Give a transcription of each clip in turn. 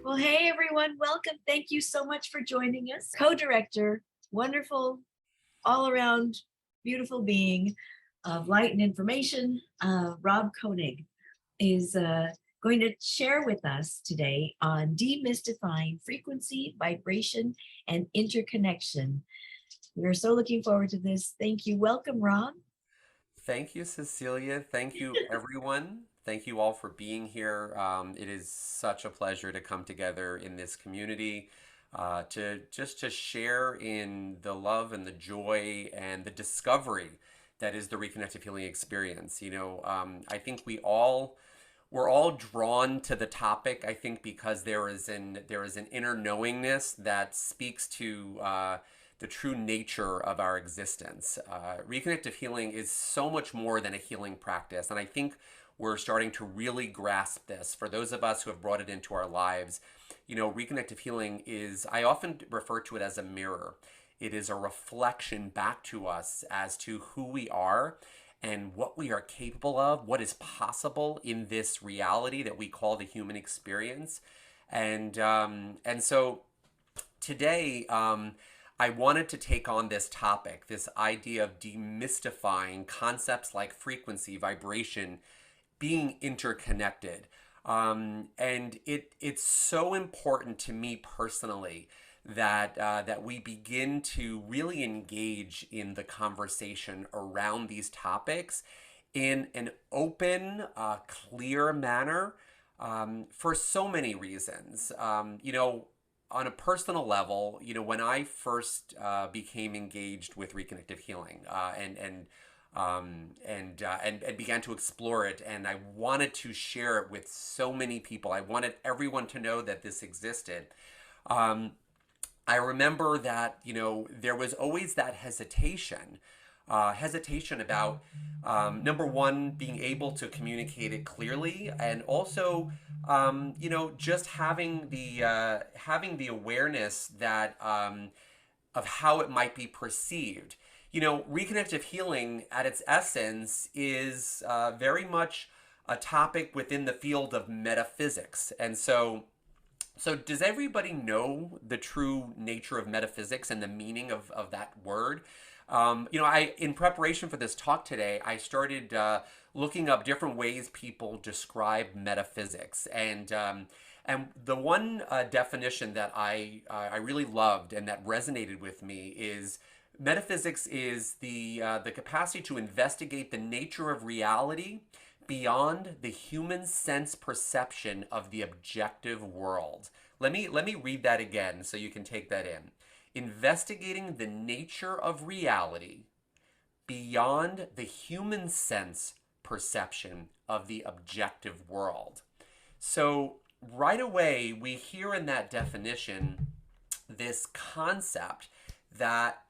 Well, hey everyone, welcome. Thank you so much for joining us. Co-director, wonderful, all around beautiful being of light and information, Rob Koenig is going to share with us today on demystifying frequency, vibration, and interconnection. We're so looking forward to this. Thank you. Welcome, Rob. Thank you, Cecilia. Thank you, everyone. Thank you all for being here. It is such a pleasure to come together in this community, to share in the love and the joy and the discovery that is the Reconnective Healing Experience. I think we're all drawn to the topic. I think because there is an inner knowingness that speaks to the true nature of our existence. Reconnective healing is so much more than a healing practice, and I think we're starting to really grasp this. For those of us who have brought it into our lives, reconnective healing is, I often refer to it as a mirror. It is a reflection back to us as to who we are and what we are capable of, what is possible in this reality that we call the human experience. And so today, I wanted to take on this topic, this idea of demystifying concepts like frequency, vibration, being interconnected. And it's so important to me personally that we begin to really engage in the conversation around these topics in an open, clear manner, for so many reasons. On a personal level, when I first became engaged with reconnective healing, and began to explore it, and I wanted to share it with so many people. I wanted everyone to know that this existed. I remember that there was always that hesitation about number one, being able to communicate it clearly, and also just having the awareness that of how it might be perceived. Reconnective healing at its essence is very much a topic within the field of metaphysics. And so does everybody know the true nature of metaphysics and the meaning of that word? In preparation for this talk today, I started looking up different ways people describe metaphysics, and the one definition that I really loved and that resonated with me is metaphysics is the capacity to investigate the nature of reality beyond the human sense perception of the objective world. Let me read that again so you can take that in. Investigating the nature of reality beyond the human sense perception of the objective world. So right away, we hear in that definition this concept that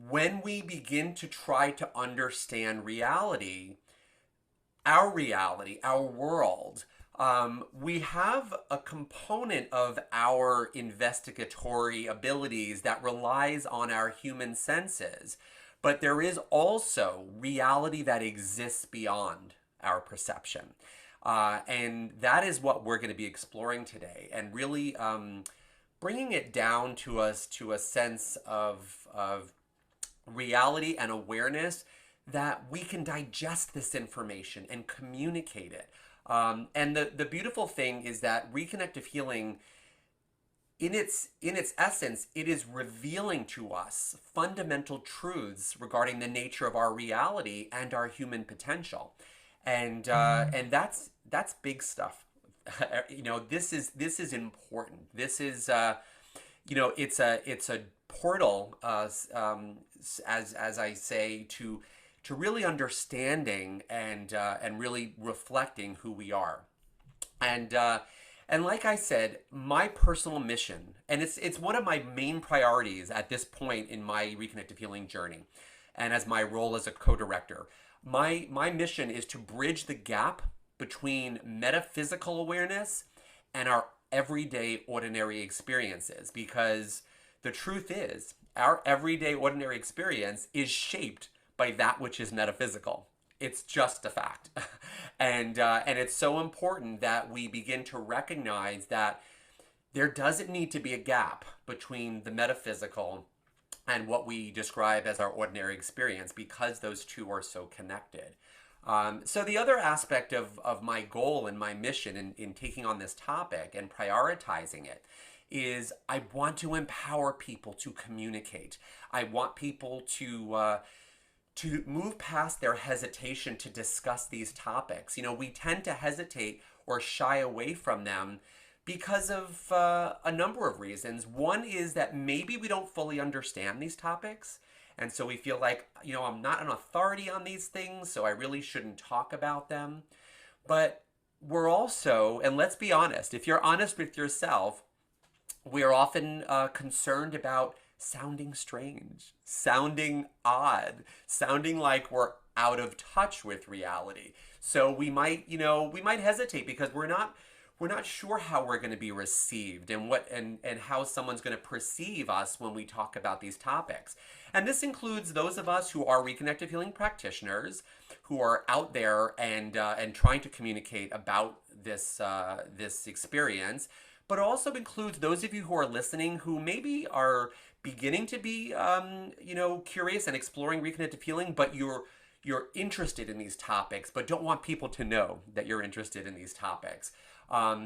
when we begin to try to understand reality, our world, we have a component of our investigatory abilities that relies on our human senses. But there is also reality that exists beyond our perception. And that is what we're going to be exploring today, and really bringing it down to us to a sense of reality and awareness that we can digest this information and communicate it. And the beautiful thing is that reconnective healing, in its essence, it is revealing to us fundamental truths regarding the nature of our reality and our human potential, and that's big stuff. This is important. This is it's a portal, as I say, to really understanding and really reflecting who we are. And like I said, my personal mission, and it's one of my main priorities at this point in my reconnective healing journey, and as my role as a co-director, my mission is to bridge the gap between metaphysical awareness and our everyday ordinary experiences, because The truth is, our everyday ordinary experience is shaped by that which is metaphysical. It's just a fact. And it's so important that we begin to recognize that there doesn't need to be a gap between the metaphysical and what we describe as our ordinary experience because those two are so connected. So the other aspect of my goal and my mission in taking on this topic and prioritizing it is I want to empower people to communicate. I want people to move past their hesitation to discuss these topics. You know, we tend to hesitate or shy away from them because of a number of reasons. One is that maybe we don't fully understand these topics. And so we feel like, you know, I'm not an authority on these things, so I really shouldn't talk about them. But we're also, and let's be honest, if you're honest with yourself, we are often concerned about sounding strange, sounding odd, sounding like we're out of touch with reality. So we might, you know, we might hesitate because we're not sure how we're going to be received and what and how someone's going to perceive us when we talk about these topics. And this includes those of us who are reconnective healing practitioners who are out there and trying to communicate about this experience, but also includes those of you who are listening who maybe are beginning to be curious and exploring reconnective healing, but you're interested in these topics, but don't want people to know that you're interested in these topics.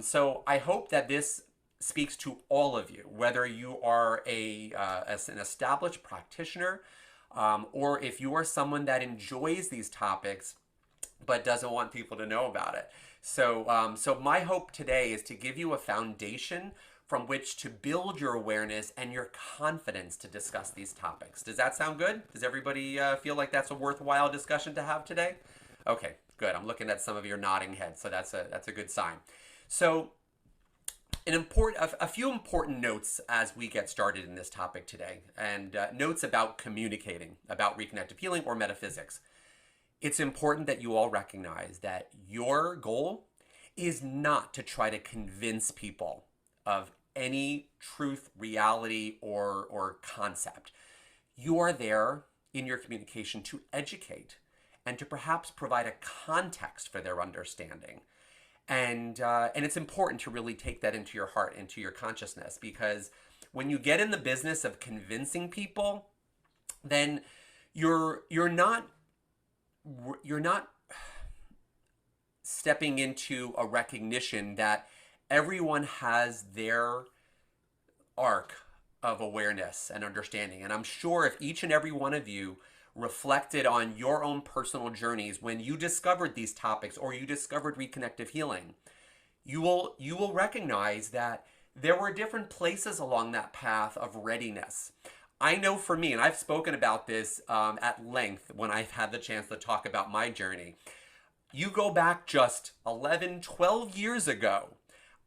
So I hope that this speaks to all of you, whether you are as an established practitioner, or if you are someone that enjoys these topics but doesn't want people to know about it. So my hope today is to give you a foundation from which to build your awareness and your confidence to discuss these topics. Does that sound good? Does everybody feel like that's a worthwhile discussion to have today? Okay, good. I'm looking at some of your nodding heads, so that's a good sign. So a few important notes as we get started in this topic today, and notes about communicating, about reconnective healing or metaphysics. It's important that you all recognize that your goal is not to try to convince people of any truth, reality, or concept. You are there in your communication to educate and to perhaps provide a context for their understanding. And it's important to really take that into your heart, into your consciousness, because when you get in the business of convincing people, then you're not stepping into a recognition that everyone has their arc of awareness and understanding. And I'm sure if each and every one of you reflected on your own personal journeys when you discovered these topics or you discovered reconnective healing, you will recognize that there were different places along that path of readiness. I know for me, and I've spoken about this at length when I've had the chance to talk about my journey. You go back just 11, 12 years ago,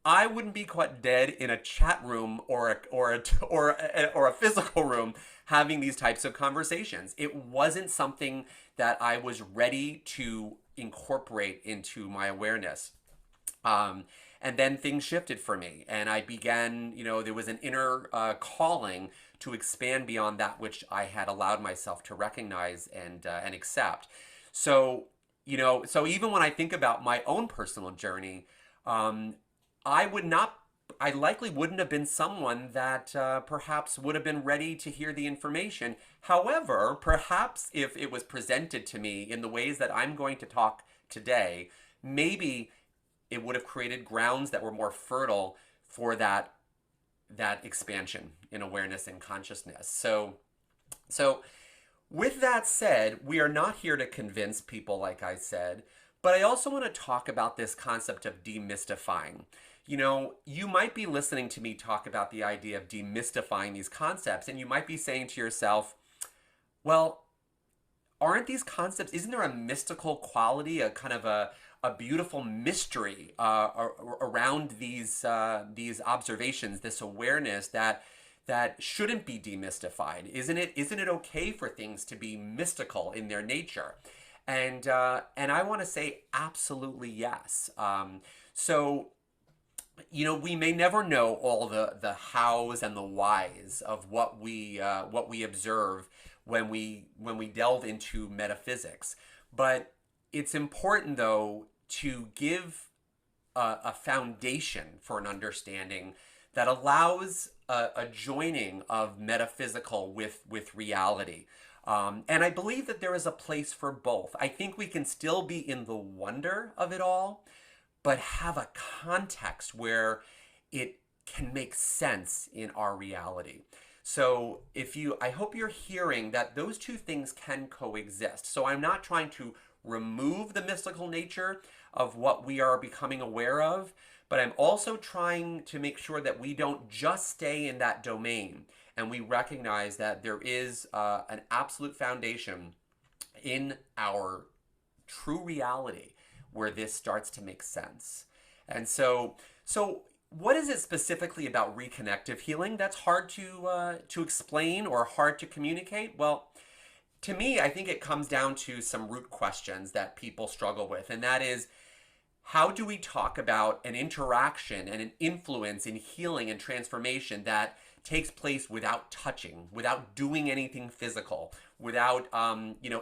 I wouldn't be caught dead in a chat room or a physical room having these types of conversations. It wasn't something that I was ready to incorporate into my awareness. And then things shifted for me, and I began, there was an inner calling to expand beyond that which I had allowed myself to recognize and accept. So, so even when I think about my own personal journey, I likely wouldn't have been someone that perhaps would have been ready to hear the information. However, perhaps if it was presented to me in the ways that I'm going to talk today, maybe it would have created grounds that were more fertile for that expansion in awareness and consciousness. So with that said, we are not here to convince people, like I said, but I also want to talk about this concept of demystifying. You might be listening to me talk about the idea of demystifying these concepts, and you might be saying to yourself, well, aren't these concepts, isn't there a mystical quality, a kind of a beautiful mystery around these observations, this awareness that shouldn't be demystified? Isn't it okay for things to be mystical in their nature? And I want to say absolutely yes. So we may never know all the hows and the whys of what we observe when we delve into metaphysics. But it's important, though, to give a foundation for an understanding that allows a joining of metaphysical with reality. And I believe that there is a place for both. I think we can still be in the wonder of it all, but have a context where it can make sense in our reality. So I hope you're hearing that those two things can coexist. So I'm not trying to remove the mystical nature of what we are becoming aware of, but I'm also trying to make sure that we don't just stay in that domain and we recognize that there is an absolute foundation in our true reality where this starts to make sense. And so what is it specifically about reconnective healing that's hard to explain or hard to communicate? Well, to me, I think it comes down to some root questions that people struggle with, and that is, how do we talk about an interaction and an influence in healing and transformation that takes place without touching, without doing anything physical, without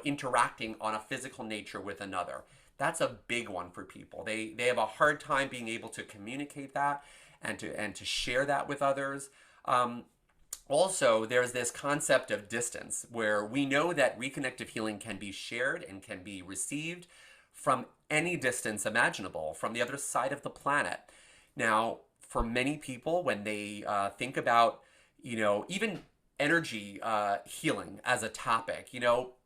interacting on a physical nature with another? That's a big one for people. They have a hard time being able to communicate that and to share that with others. Also, there's this concept of distance where we know that reconnective healing can be shared and can be received from any distance imaginable, from the other side of the planet. Now, for many people, when they think about, even energy healing as a topic,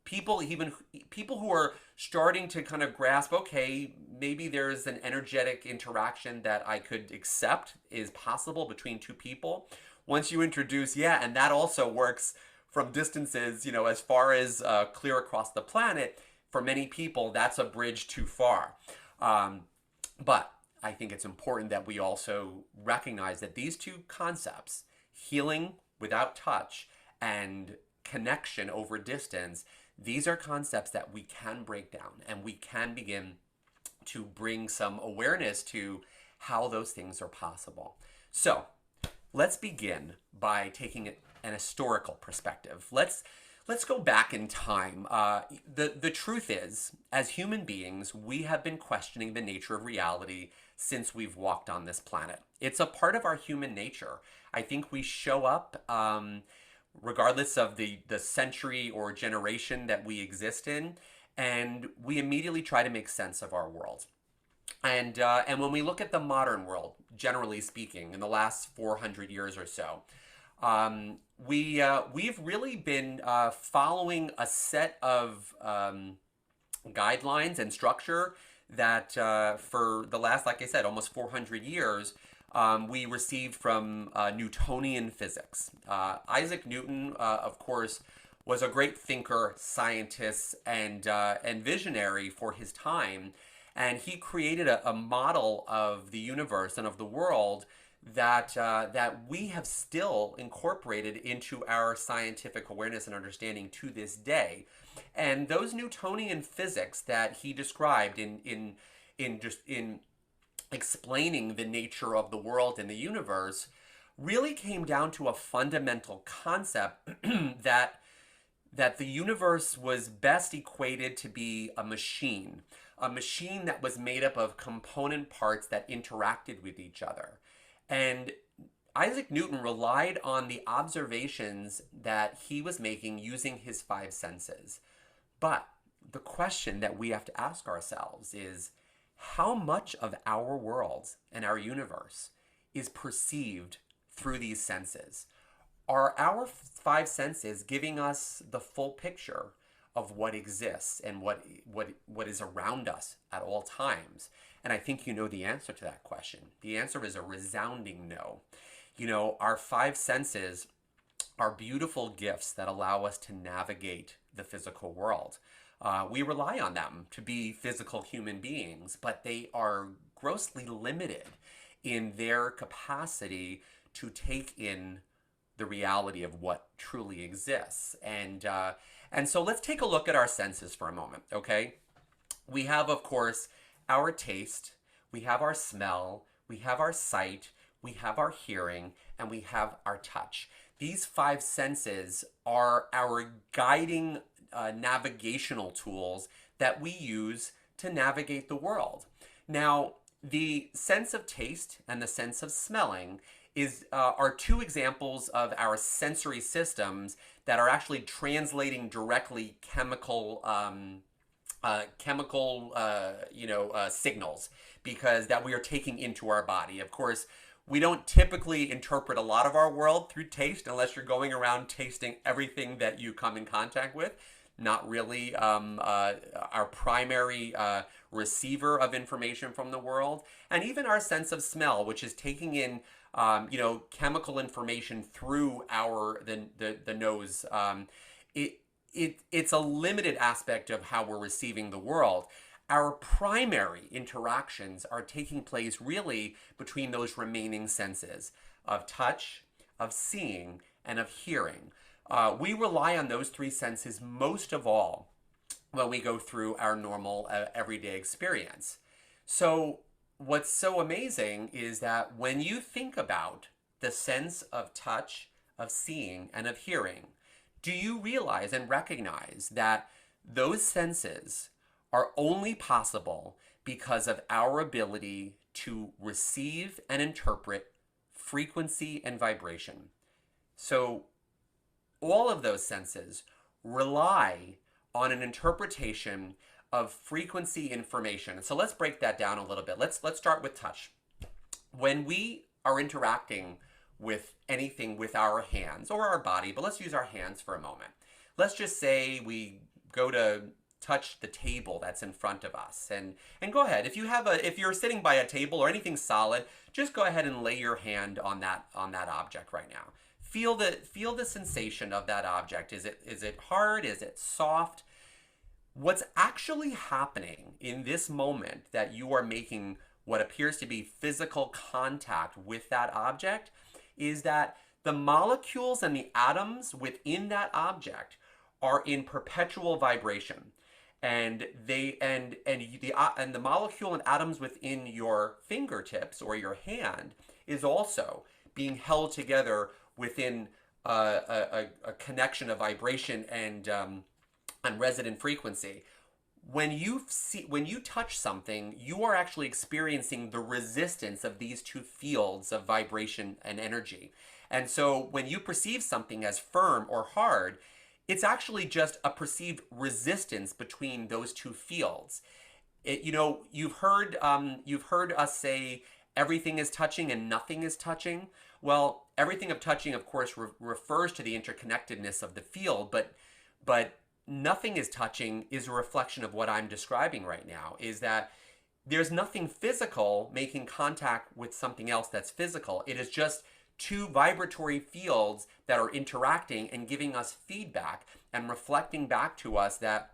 people who are starting to kind of grasp, okay, maybe there's an energetic interaction that I could accept is possible between two people. Once you introduce, yeah, and that also works from distances, as far as clear across the planet, for many people, that's a bridge too far. But I think it's important that we also recognize that these two concepts, healing without touch and connection over distance, these are concepts that we can break down and we can begin to bring some awareness to how those things are possible. So let's begin by taking an historical perspective. Let's go back in time. The truth is, as human beings, we have been questioning the nature of reality since we've walked on this planet. It's a part of our human nature. I think we show up, regardless of the century or generation that we exist in, and we immediately try to make sense of our world. And when we look at the modern world, generally speaking, in the last 400 years or so, we've really been following a set of guidelines and structure that for the last, like I said, almost 400 years, we received from Newtonian physics. Isaac Newton, of course, was a great thinker, scientist, and visionary for his time. And he created a model of the universe and of the world that we have still incorporated into our scientific awareness and understanding to this day. And those Newtonian physics that he described in explaining the nature of the world and the universe really came down to a fundamental concept that the universe was best equated to be a machine that was made up of component parts that interacted with each other. And Isaac Newton relied on the observations that he was making using his five senses. But the question that we have to ask ourselves is, how much of our world and our universe is perceived through these senses? Are our five senses giving us the full picture of what exists and what is around us at all times? And I think you know the answer to that question. The answer is a resounding no. Our five senses are beautiful gifts that allow us to navigate the physical world. We rely on them to be physical human beings, but they are grossly limited in their capacity to take in the reality of what truly exists. And so let's take a look at our senses for a moment, okay? We have, of course, our taste, we have our smell, we have our sight, we have our hearing, and we have our touch. These five senses are our guiding navigational tools that we use to navigate the world. Now, the sense of taste and the sense of smelling are two examples of our sensory systems that are actually translating directly signals because that we are taking into our body. Of course, we don't typically interpret a lot of our world through taste unless you're going around tasting everything that you come in contact with. Not really our primary receiver of information from the world. And even our sense of smell, which is taking in chemical information through the nose. It's a limited aspect of how we're receiving the world. Our primary interactions are taking place really between those remaining senses of touch, of seeing, and of hearing. We rely on those three senses most of all when we go through our normal everyday experience. So what's so amazing is that when you think about the sense of touch, of seeing, and of hearing, do you realize and recognize that those senses are only possible because of our ability to receive and interpret frequency and vibration? So all of those senses rely on an interpretation of frequency information. So let's break that down a little bit. Let's start with touch. When we are interacting with anything with our hands or our body, but let's use our hands for a moment. Let's just say we go to touch the table that's in front of us, and go ahead. If you're sitting by a table or anything solid, just go ahead and lay your hand on that object right now. Feel the sensation of that object. Is it hard? Is it soft? What's actually happening in this moment that you are making what appears to be physical contact with that object is that the molecules and the atoms within that object are in perpetual vibration. And the molecule and atoms within your fingertips or your hand is also being held together within a connection of vibration and resonant frequency. When you touch something, you are actually experiencing the resistance of these two fields of vibration and energy. And so when you perceive something as firm or hard, it's actually just a perceived resistance between those two fields. You've heard us say everything is touching and nothing is touching. Well, everything of touching, of course, refers to the interconnectedness of the field, but nothing is touching is a reflection of what I'm describing right now, is that there's nothing physical making contact with something else that's physical. It is just two vibratory fields that are interacting and giving us feedback and reflecting back to us that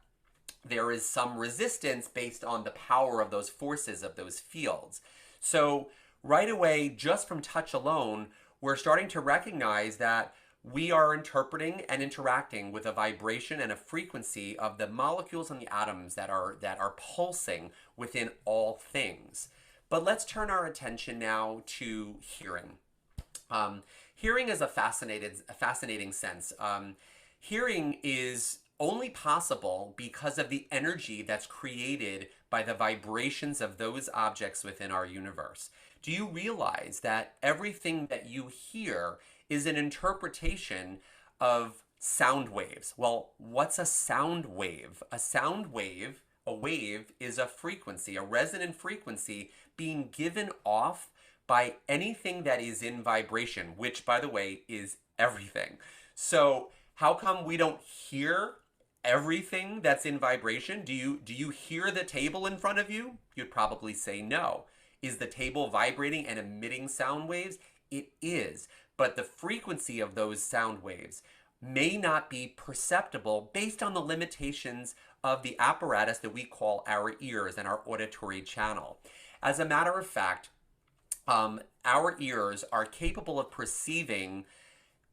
there is some resistance based on the power of those forces of those fields. So right away, just from touch alone, we're starting to recognize that we are interpreting and interacting with a vibration and a frequency of the molecules and the atoms that are pulsing within all things. But let's turn our attention now to hearing. Hearing is a fascinating sense. Hearing is only possible because of the energy that's created by the vibrations of those objects within our universe. Do you realize that everything that you hear is an interpretation of sound waves? Well, what's a sound wave? A wave is a frequency, a resonant frequency being given off by anything that is in vibration, which, by the way, is everything. So how come we don't hear everything that's in vibration? Do you hear the table in front of you? You'd probably say no. Is the table vibrating and emitting sound waves? It is, but the frequency of those sound waves may not be perceptible based on the limitations of the apparatus that we call our ears and our auditory channel. As a matter of fact, our ears are capable of perceiving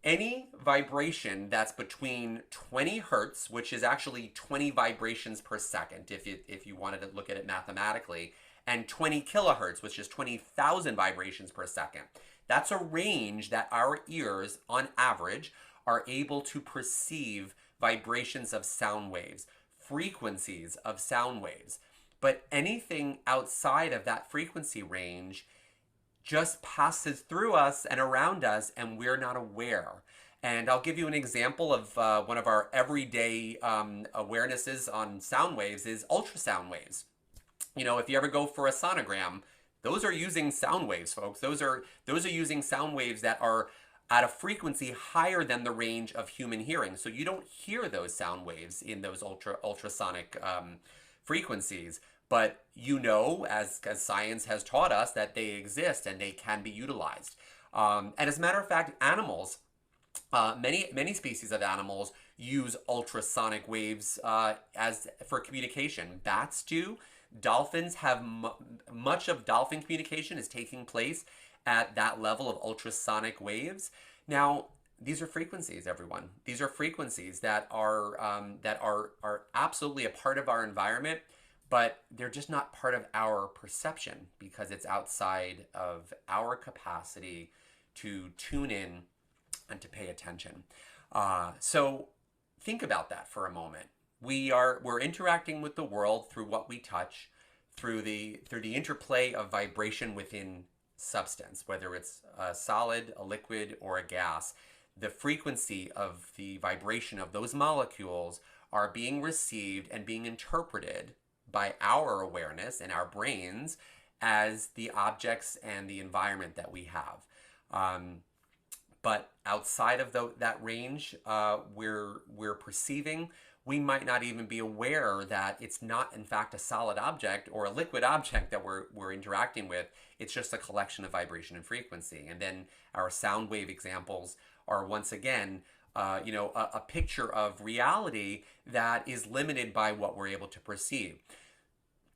any vibration that's between 20 hertz, which is actually 20 vibrations per second, if you wanted to look at it mathematically, and 20 kilohertz, which is 20,000 vibrations per second. That's a range that our ears, on average, are able to perceive vibrations of sound waves, frequencies of sound waves. But anything outside of that frequency range just passes through us and around us, and we're not aware. And I'll give you an example of one of our everyday awarenesses on sound waves is ultrasound waves. You know, if you ever go for a sonogram, those are using sound waves, folks. Those are using sound waves that are at a frequency higher than the range of human hearing. So you don't hear those sound waves in those ultrasonic frequencies. But you know, as science has taught us, that they exist and they can be utilized. And as a matter of fact, animals, many species of animals use ultrasonic waves as for communication. Bats do. Dolphins have much of dolphin communication is taking place at that level of ultrasonic waves. Now, these are frequencies, everyone. These are frequencies that are absolutely a part of our environment, but they're just not part of our perception because it's outside of our capacity to tune in and to pay attention. So think about that for a moment. We're interacting with the world through what we touch, through the interplay of vibration within substance, whether it's a solid, a liquid, or a gas. The frequency of the vibration of those molecules are being received and being interpreted by our awareness and our brains as the objects and the environment that we have. But outside of that range, we're perceiving. We might not even be aware that it's not, in fact, a solid object or a liquid object that we're interacting with. It's just a collection of vibration and frequency. And then our sound wave examples are once again, a picture of reality that is limited by what we're able to perceive.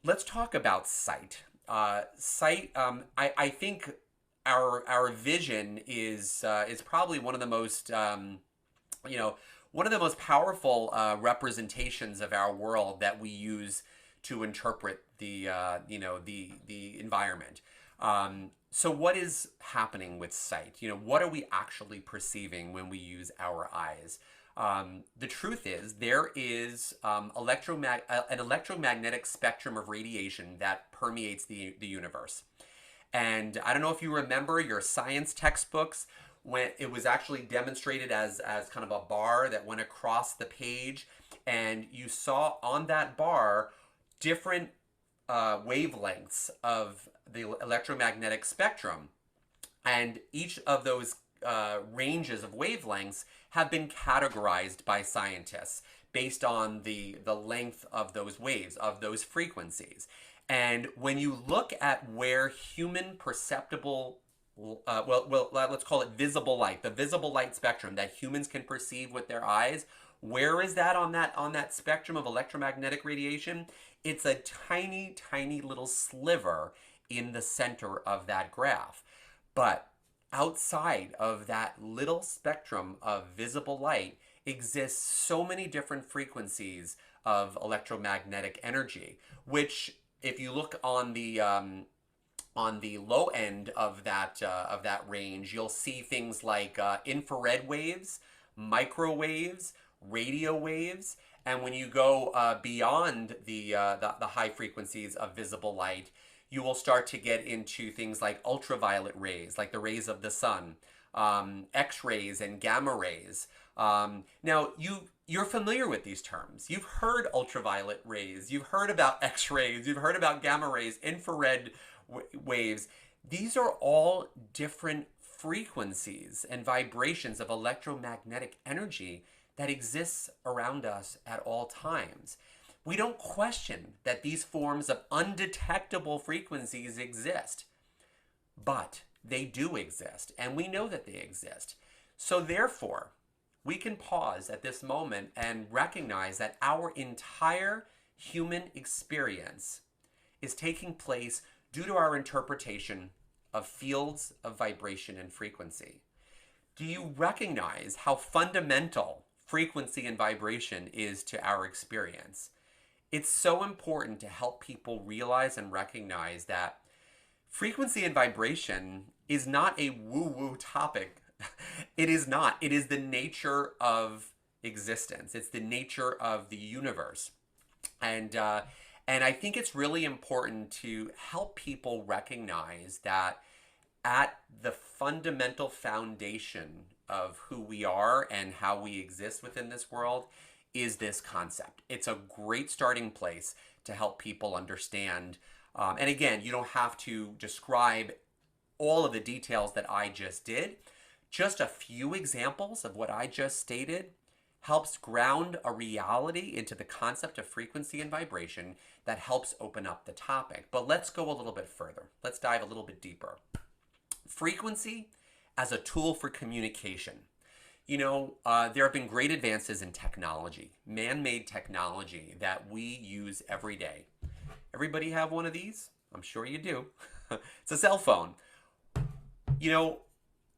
Let's talk about sight. Sight. I think our vision is probably one of the most one of the most powerful representations of our world that we use to interpret the environment. So what is happening with sight? What are we actually perceiving when we use our eyes? The truth is there is an electromagnetic spectrum of radiation that permeates the universe. And I don't know if you remember your science textbooks when it was actually demonstrated as kind of a bar that went across the page, and you saw on that bar different wavelengths of the electromagnetic spectrum, and each of those ranges of wavelengths have been categorized by scientists based on the length of those waves, of those frequencies. And when you look at where human perceptible let's call it visible light, the visible light spectrum that humans can perceive with their eyes, where is that on that spectrum of electromagnetic radiation? It's a tiny, tiny little sliver in the center of that graph. But outside of that little spectrum of visible light exists so many different frequencies of electromagnetic energy, which if you look on the low end of that range, you'll see things like infrared waves, microwaves, radio waves, and when you go beyond the high frequencies of visible light, you will start to get into things like ultraviolet rays, like the rays of the sun, X-rays and gamma rays. Now you're familiar with these terms. You've heard ultraviolet rays, you've heard about X-rays, you've heard about gamma rays, infrared waves. These are all different frequencies and vibrations of electromagnetic energy that exists around us at all times. We don't question that these forms of undetectable frequencies exist, but they do exist, and we know that they exist. So therefore, we can pause at this moment and recognize that our entire human experience is taking place due to our interpretation of fields of vibration and frequency. Do you recognize how fundamental frequency and vibration is to our experience? it's so important to help people realize and recognize that frequency and vibration is not a woo-woo topic. It is not. It is the nature of existence. It's the nature of the universe. And and I think it's really important to help people recognize that at the fundamental foundation of who we are and how we exist within this world is this concept. It's a great starting place to help people understand. And again, you don't have to describe all of the details that I just did. Just a few examples of what I just stated helps ground a reality into the concept of frequency and vibration that helps open up the topic. But let's go a little bit further. Let's dive a little bit deeper. Frequency as a tool for communication. There have been great advances in technology, man-made technology that we use every day. Everybody have one of these? I'm sure you do. It's a cell phone.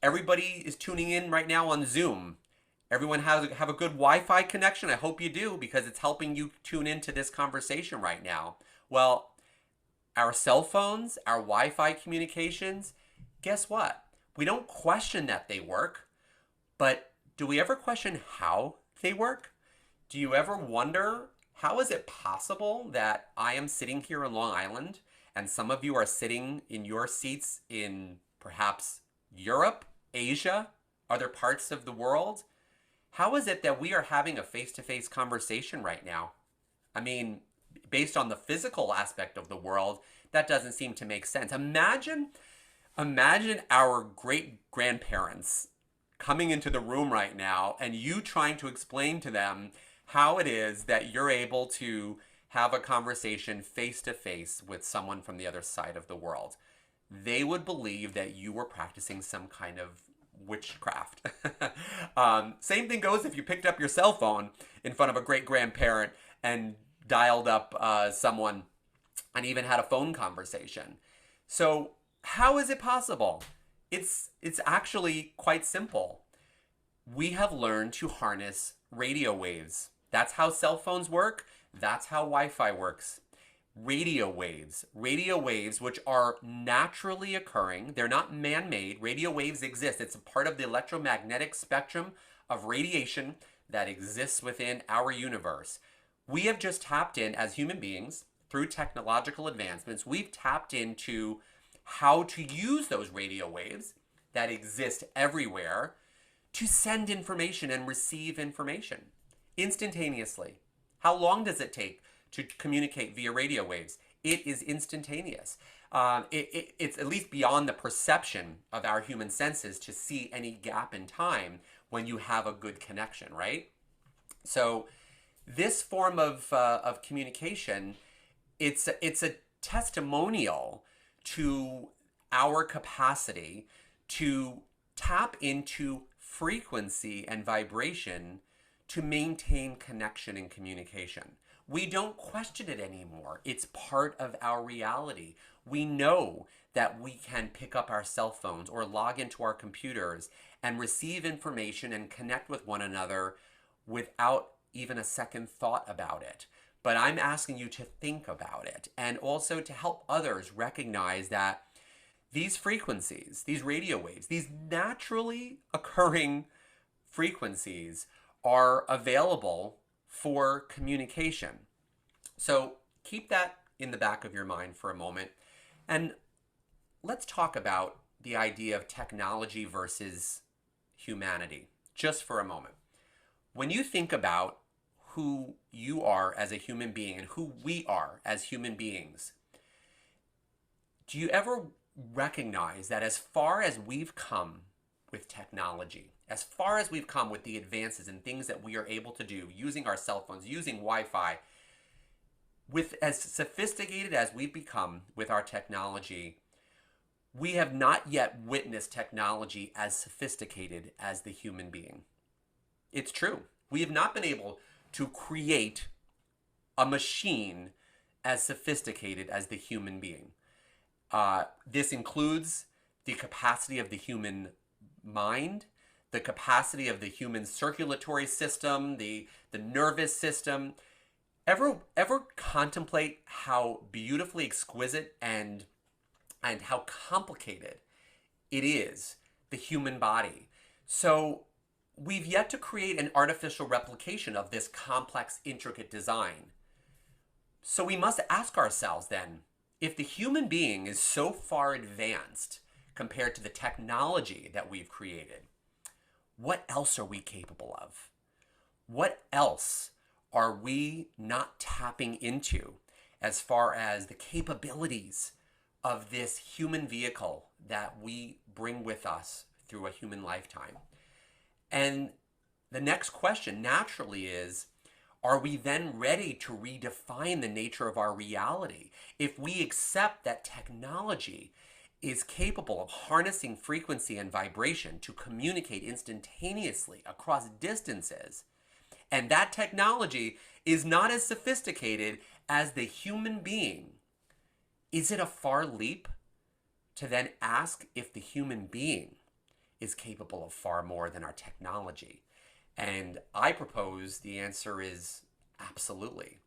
Everybody is tuning in right now on Zoom. Everyone have a good Wi-Fi connection? I hope you do, because it's helping you tune into this conversation right now. Well, our cell phones, our Wi-Fi communications, guess what? We don't question that they work, but do we ever question how they work? Do you ever wonder, how is it possible that I am sitting here in Long Island and some of you are sitting in your seats in perhaps Europe, Asia, other parts of the world? How is it that we are having a face-to-face conversation right now? I mean, based on the physical aspect of the world, that doesn't seem to make sense. Imagine our great-grandparents coming into the room right now and you trying to explain to them how it is that you're able to have a conversation face-to-face with someone from the other side of the world. They would believe that you were practicing some kind of witchcraft. Same thing goes if you picked up your cell phone in front of a great-grandparent and dialed up someone and even had a phone conversation. So how is it possible? It's actually quite simple. We have learned to harness radio waves. That's how cell phones work. That's how Wi-Fi works. Radio waves, which are naturally occurring. They're not man-made. Radio waves exist. It's a part of the electromagnetic spectrum of radiation that exists within our universe. We have just tapped in, as human beings, through technological advancements, we've tapped into how to use those radio waves that exist everywhere to send information and receive information instantaneously. How long does it take to communicate via radio waves? It is instantaneous. It's at least beyond the perception of our human senses to see any gap in time when you have a good connection, right? So this form of communication, it's a testimonial to our capacity to tap into frequency and vibration to maintain connection and communication. We don't question it anymore. It's part of our reality. We know that we can pick up our cell phones or log into our computers and receive information and connect with one another without even a second thought about it. But I'm asking you to think about it and also to help others recognize that these frequencies, these radio waves, these naturally occurring frequencies are available for communication. So keep that in the back of your mind for a moment. And let's talk about the idea of technology versus humanity just for a moment. When you think about who you are as a human being and who we are as human beings, do you ever recognize that as far as we've come with technology, as far as we've come with the advances and things that we are able to do using our cell phones, using Wi-Fi, with as sophisticated as we've become with our technology, we have not yet witnessed technology as sophisticated as the human being. It's true. We have not been able to create a machine as sophisticated as the human being. This includes the capacity of the human mind, the capacity of the human circulatory system, the nervous system. Ever contemplate how beautifully exquisite and how complicated it is, the human body? So we've yet to create an artificial replication of this complex, intricate design. So we must ask ourselves then, if the human being is so far advanced compared to the technology that we've created, what else are we capable of? What else are we not tapping into as far as the capabilities of this human vehicle that we bring with us through a human lifetime? And the next question naturally is, are we then ready to redefine the nature of our reality? If we accept that technology is capable of harnessing frequency and vibration to communicate instantaneously across distances, and that technology is not as sophisticated as the human being, is it a far leap to then ask if the human being is capable of far more than our technology? And I propose the answer is absolutely.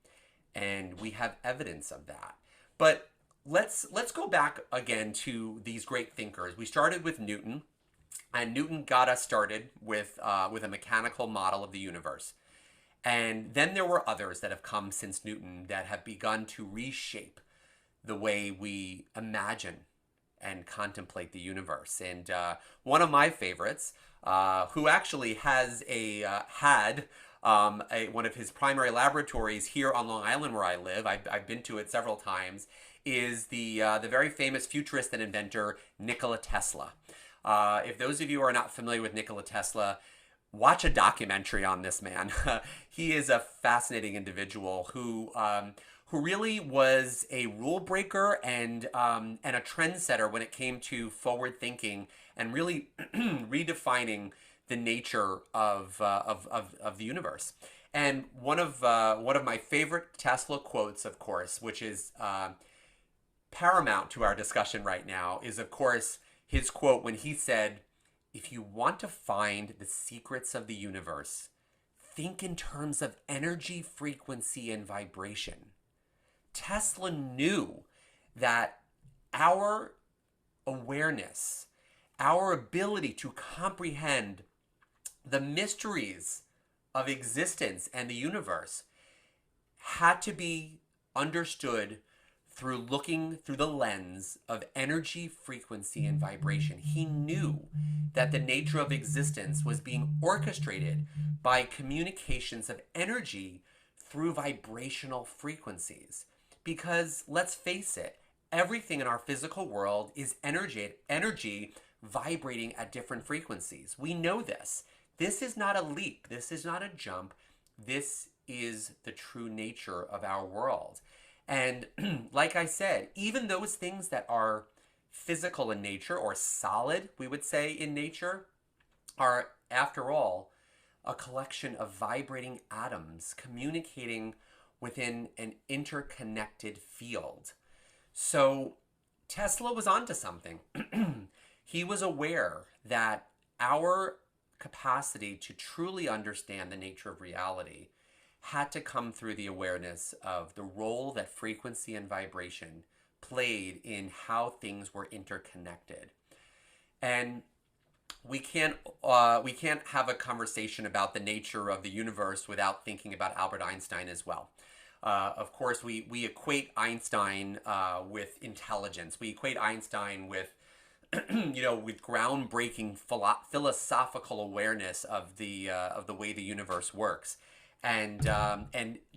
And we have evidence of that. But let's go back again to these great thinkers. We started with Newton, and Newton got us started with a mechanical model of the universe. And then there were others that have come since Newton that have begun to reshape the way we imagine and contemplate the universe. And one of my favorites, who actually has one of his primary laboratories here on Long Island where I live, I've been to it several times, is the very famous futurist and inventor Nikola Tesla. If those of you are not familiar with Nikola Tesla, watch a documentary on this man. He is a fascinating individual who really was a rule breaker and a trendsetter when it came to forward thinking and really redefining the nature of the universe. And one of my favorite Tesla quotes, of course, which is paramount to our discussion right now, is of course his quote when he said, "If you want to find the secrets of the universe, think in terms of energy, frequency, and vibration." Tesla knew that our awareness, our ability to comprehend the mysteries of existence and the universe had to be understood through looking through the lens of energy, frequency, and vibration. He knew that the nature of existence was being orchestrated by communications of energy through vibrational frequencies. Because let's face it, everything in our physical world is energy vibrating at different frequencies. We know this. This is not a leap. This is not a jump. This is the true nature of our world. And like I said, even those things that are physical in nature or solid, we would say in nature, are, after all, a collection of vibrating atoms communicating within an interconnected field. So Tesla was onto something. He was aware that our capacity to truly understand the nature of reality had to come through the awareness of the role that frequency and vibration played in how things were interconnected. And we can't have a conversation about the nature of the universe without thinking about Albert Einstein as well. Of course, we equate Einstein with intelligence. We equate Einstein with with groundbreaking philosophical awareness of the way the universe works. And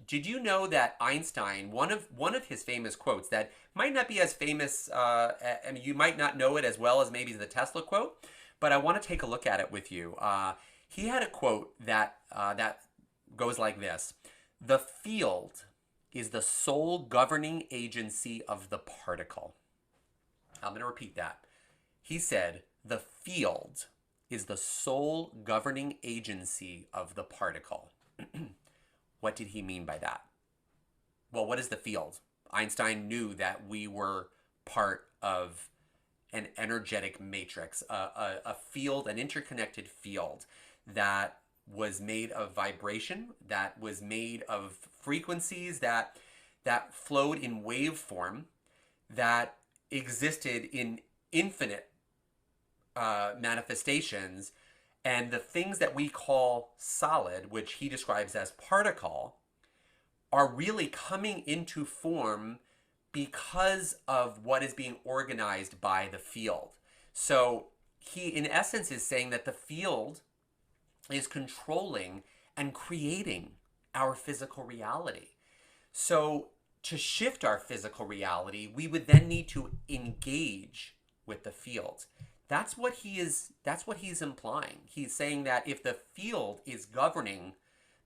did you know that Einstein, one of his famous quotes that might not be as famous, I mean, you might not know it as well as maybe the Tesla quote, but I want to take a look at it with you. He had a quote that goes like this: "The field is the sole governing agency of the particle." I'm going to repeat that. He said, "The field is the sole governing agency of the particle." What did he mean by that? Well, what is the field? Einstein knew that we were part of an energetic matrix, a field, an interconnected field that was made of vibration, that was made of frequencies that flowed in waveform, that existed in infinite manifestations, and the things that we call solid, which he describes as particle, are really coming into form because of what is being organized by the field. So he, in essence, is saying that the field is controlling and creating our physical reality. So to shift our physical reality, we would then need to engage with the field. That's what he's implying. He's saying that if the field is governing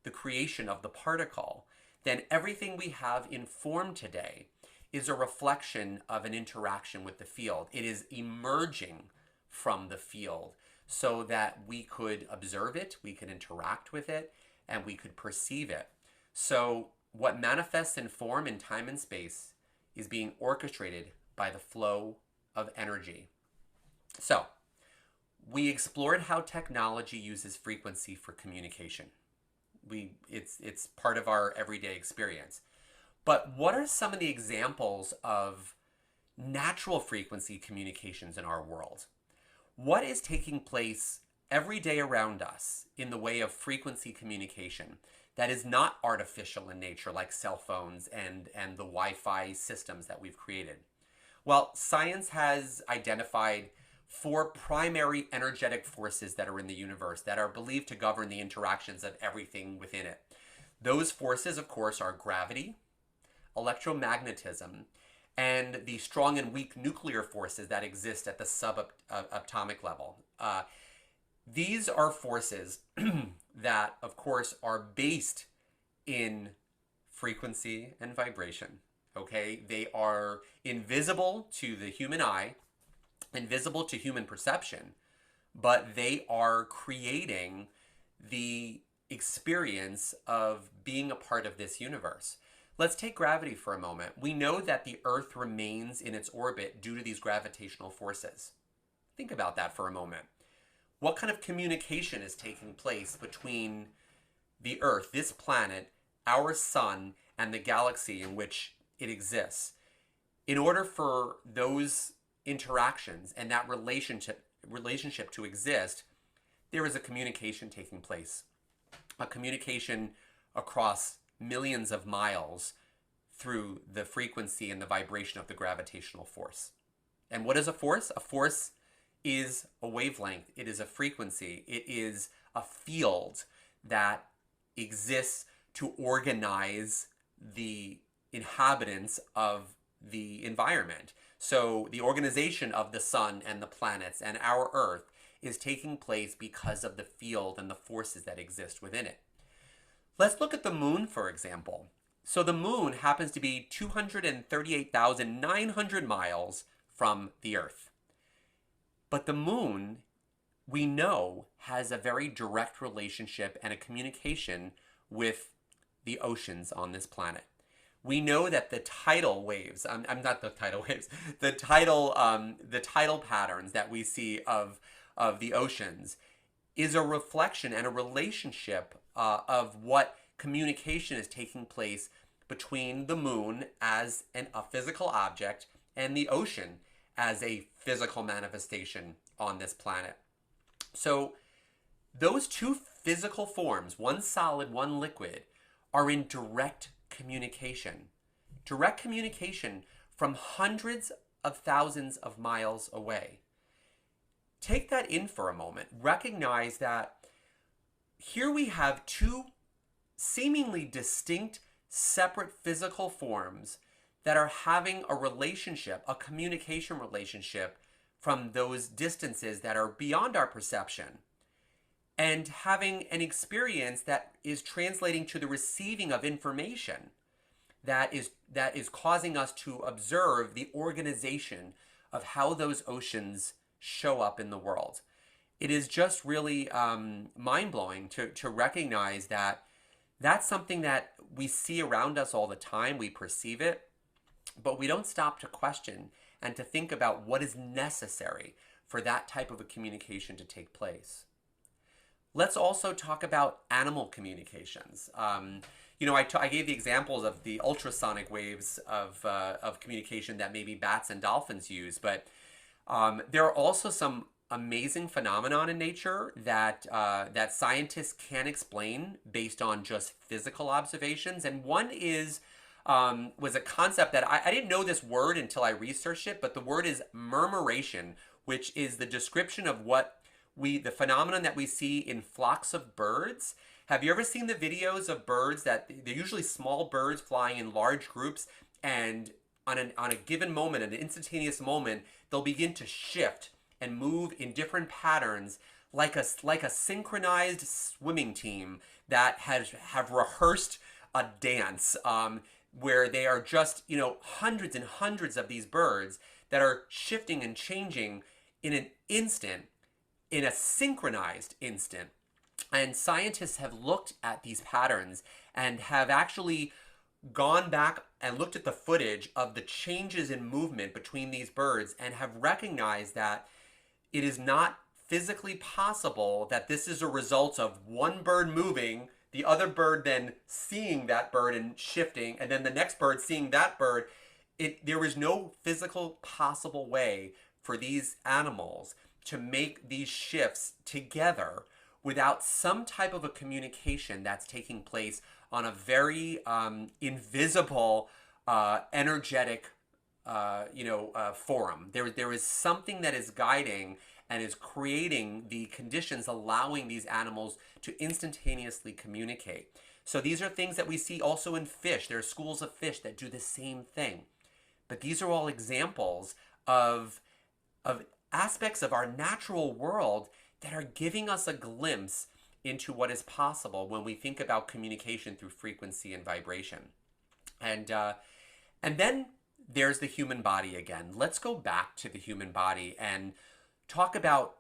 the creation of the particle, then everything we have in form today is a reflection of an interaction with the field. It is emerging from the field so that we could observe it, we could interact with it, and we could perceive it. So what manifests in form in time and space is being orchestrated by the flow of energy. So we explored how technology uses frequency for communication. It's part of our everyday experience. But what are some of the examples of natural frequency communications in our world? What is taking place every day around us in the way of frequency communication that is not artificial in nature, like cell phones and the Wi-Fi systems that we've created? Well, science has identified 4 primary energetic forces that are in the universe that are believed to govern the interactions of everything within it. Those forces, of course, are gravity, electromagnetism, and the strong and weak nuclear forces that exist at the subatomic level. These are forces that, of course, are based in frequency and vibration. Okay, they are invisible to the human eye, invisible to human perception, but they are creating the experience of being a part of this universe. Let's take gravity for a moment. We know that the Earth remains in its orbit due to these gravitational forces. Think about that for a moment. What kind of communication is taking place between the Earth, this planet, our sun, and the galaxy in which it exists? In order for those interactions and that relationship to exist, there is a communication taking place. A communication across millions of miles through the frequency and the vibration of the gravitational force. And what is a force? A force is a wavelength. It is a frequency. It is a field that exists to organize the inhabitants of the environment. So the organization of the sun and the planets and our Earth is taking place because of the field and the forces that exist within it. Let's look at the moon, for example. So the moon happens to be 238,900 miles from the Earth. But the moon, we know, has a very direct relationship and a communication with the oceans on this planet. We know that the tidal waves, the tidal patterns that we see of the oceans is a reflection and a relationship of what communication is taking place between the moon as a physical object and the ocean as a physical manifestation on this planet. So those two physical forms, one solid, one liquid, are in direct communication from hundreds of thousands of miles away. Take that in for a moment. Recognize that here we have two seemingly distinct, separate physical forms that are having a relationship, a communication relationship from those distances that are beyond our perception, and having an experience that is translating to the receiving of information that is causing us to observe the organization of how those oceans show up in the world. It is just really mind-blowing to recognize that that's something that we see around us all the time. We perceive it, but we don't stop to question and to think about what is necessary for that type of a communication to take place. let's also talk about animal communications. I gave the examples of the ultrasonic waves of communication that maybe bats and dolphins use, but there are also some amazing phenomenon in nature that scientists can't explain based on just physical observations. And one was a concept that I didn't know this word until I researched it, but the word is murmuration, which is the description of the phenomenon that we see in flocks of birds. Have you ever seen the videos of birds that they're usually small birds flying in large groups, and on a given moment, an instantaneous moment, they'll begin to shift and move in different patterns like a synchronized swimming team that have rehearsed a dance, where they are just, hundreds and hundreds of these birds that are shifting and changing in an instant, in a synchronized instant. And scientists have looked at these patterns and have actually gone back and looked at the footage of the changes in movement between these birds and have recognized that it is not physically possible that this is a result of one bird moving, the other bird then seeing that bird and shifting, and then the next bird seeing that bird. There is no physical possible way for these animals to make these shifts together without some type of a communication that's taking place on a very invisible, energetic, forum. There is something that is guiding and is creating the conditions allowing these animals to instantaneously communicate. So these are things that we see also in fish. There are schools of fish that do the same thing. But these are all examples of aspects of our natural world that are giving us a glimpse into what is possible when we think about communication through frequency and vibration. And then there's the human body again. Let's go back to the human body and talk about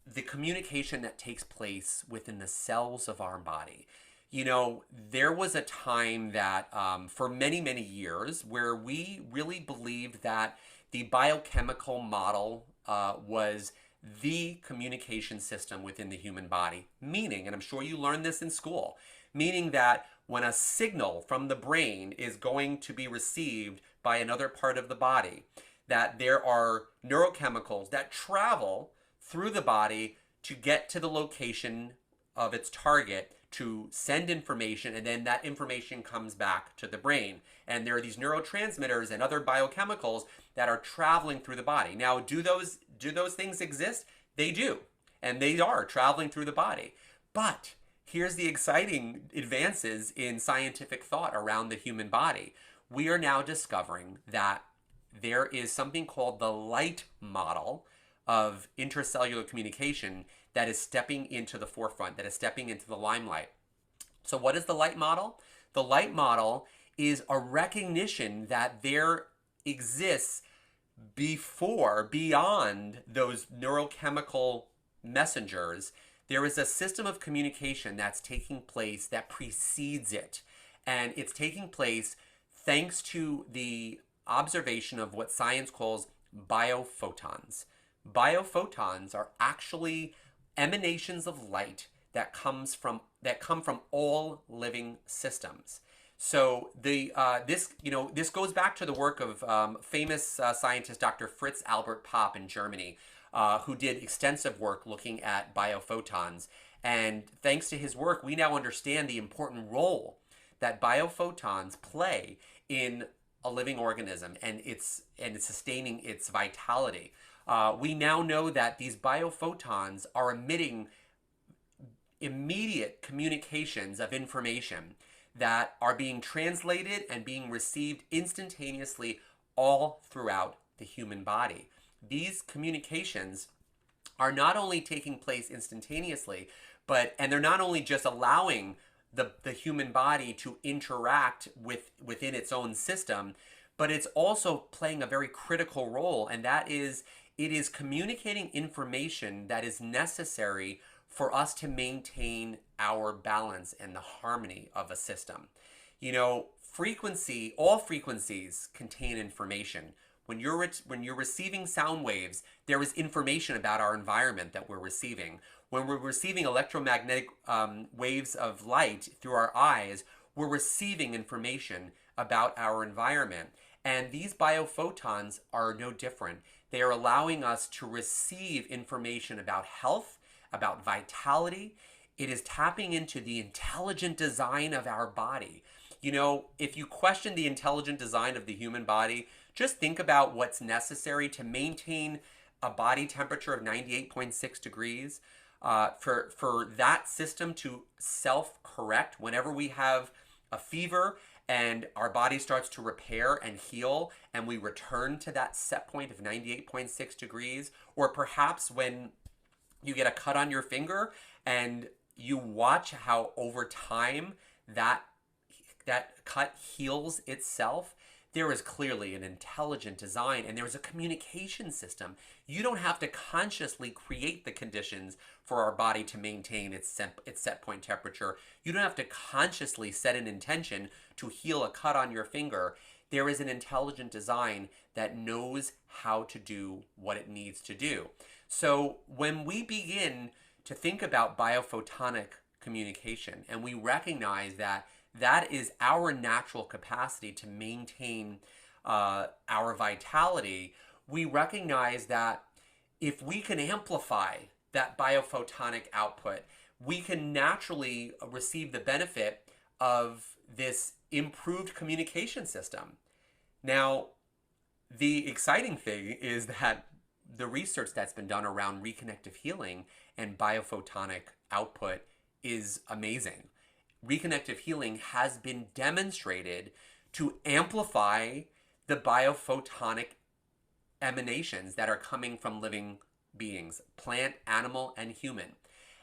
the communication that takes place within the cells of our body. There was a time that for many, many years where we really believed that the biochemical model was the communication system within the human body. Meaning, and I'm sure you learned this in school, meaning that when a signal from the brain is going to be received by another part of the body, that there are neurochemicals that travel through the body to get to the location of its target to send information, and then that information comes back to the brain. And there are these neurotransmitters and other biochemicals that are traveling through the body. Now, do those things exist? They do. And they are traveling through the body. But here's the exciting advances in scientific thought around the human body. We are now discovering that there is something called the light model of intracellular communication that is stepping into the forefront, that is stepping into the limelight. So what is the light model? The light model is a recognition that there exists beyond those neurochemical messengers, there is a system of communication that's taking place that precedes it. And it's taking place thanks to the observation of what science calls biophotons. Biophotons are actually emanations of light that come from all living systems. So this goes back to the work of famous scientist Dr. Fritz Albert Popp in Germany, who did extensive work looking at biophotons. And thanks to his work, we now understand the important role that biophotons play in a living organism and it's sustaining its vitality. We now know that these biophotons are emitting immediate communications of information that are being translated and being received instantaneously all throughout the human body. These communications are not only taking place instantaneously, and they're not only just allowing the human body to interact within its own system, but it's also playing a very critical role, and that is it is communicating information that is necessary for us to maintain our balance and the harmony of a system. All frequencies contain information. when you're receiving sound waves, there is information about our environment that we're receiving. When we're receiving electromagnetic waves of light through our eyes, we're receiving information about our environment. And these biophotons are no different. They are allowing us to receive information about health, about vitality. It is tapping into the intelligent design of our body. You know, if you question the intelligent design of the human body, just think about what's necessary to maintain a body temperature of 98.6 degrees. For that system to self-correct whenever we have a fever and our body starts to repair and heal and we return to that set point of 98.6 degrees, or perhaps when you get a cut on your finger and you watch how over time that cut heals itself. There is clearly an intelligent design and there's a communication system. You don't have to consciously create the conditions for our body to maintain its set point temperature. You don't have to consciously set an intention to heal a cut on your finger. There is an intelligent design that knows how to do what it needs to do. So when we begin to think about biophotonic communication and we recognize that that is our natural capacity to maintain our vitality, we recognize that if we can amplify that biophotonic output, we can naturally receive the benefit of this improved communication system. Now, the exciting thing is that the research that's been done around reconnective healing and biophotonic output is amazing. Reconnective healing has been demonstrated to amplify the biophotonic emanations that are coming from living beings, plant, animal, and human.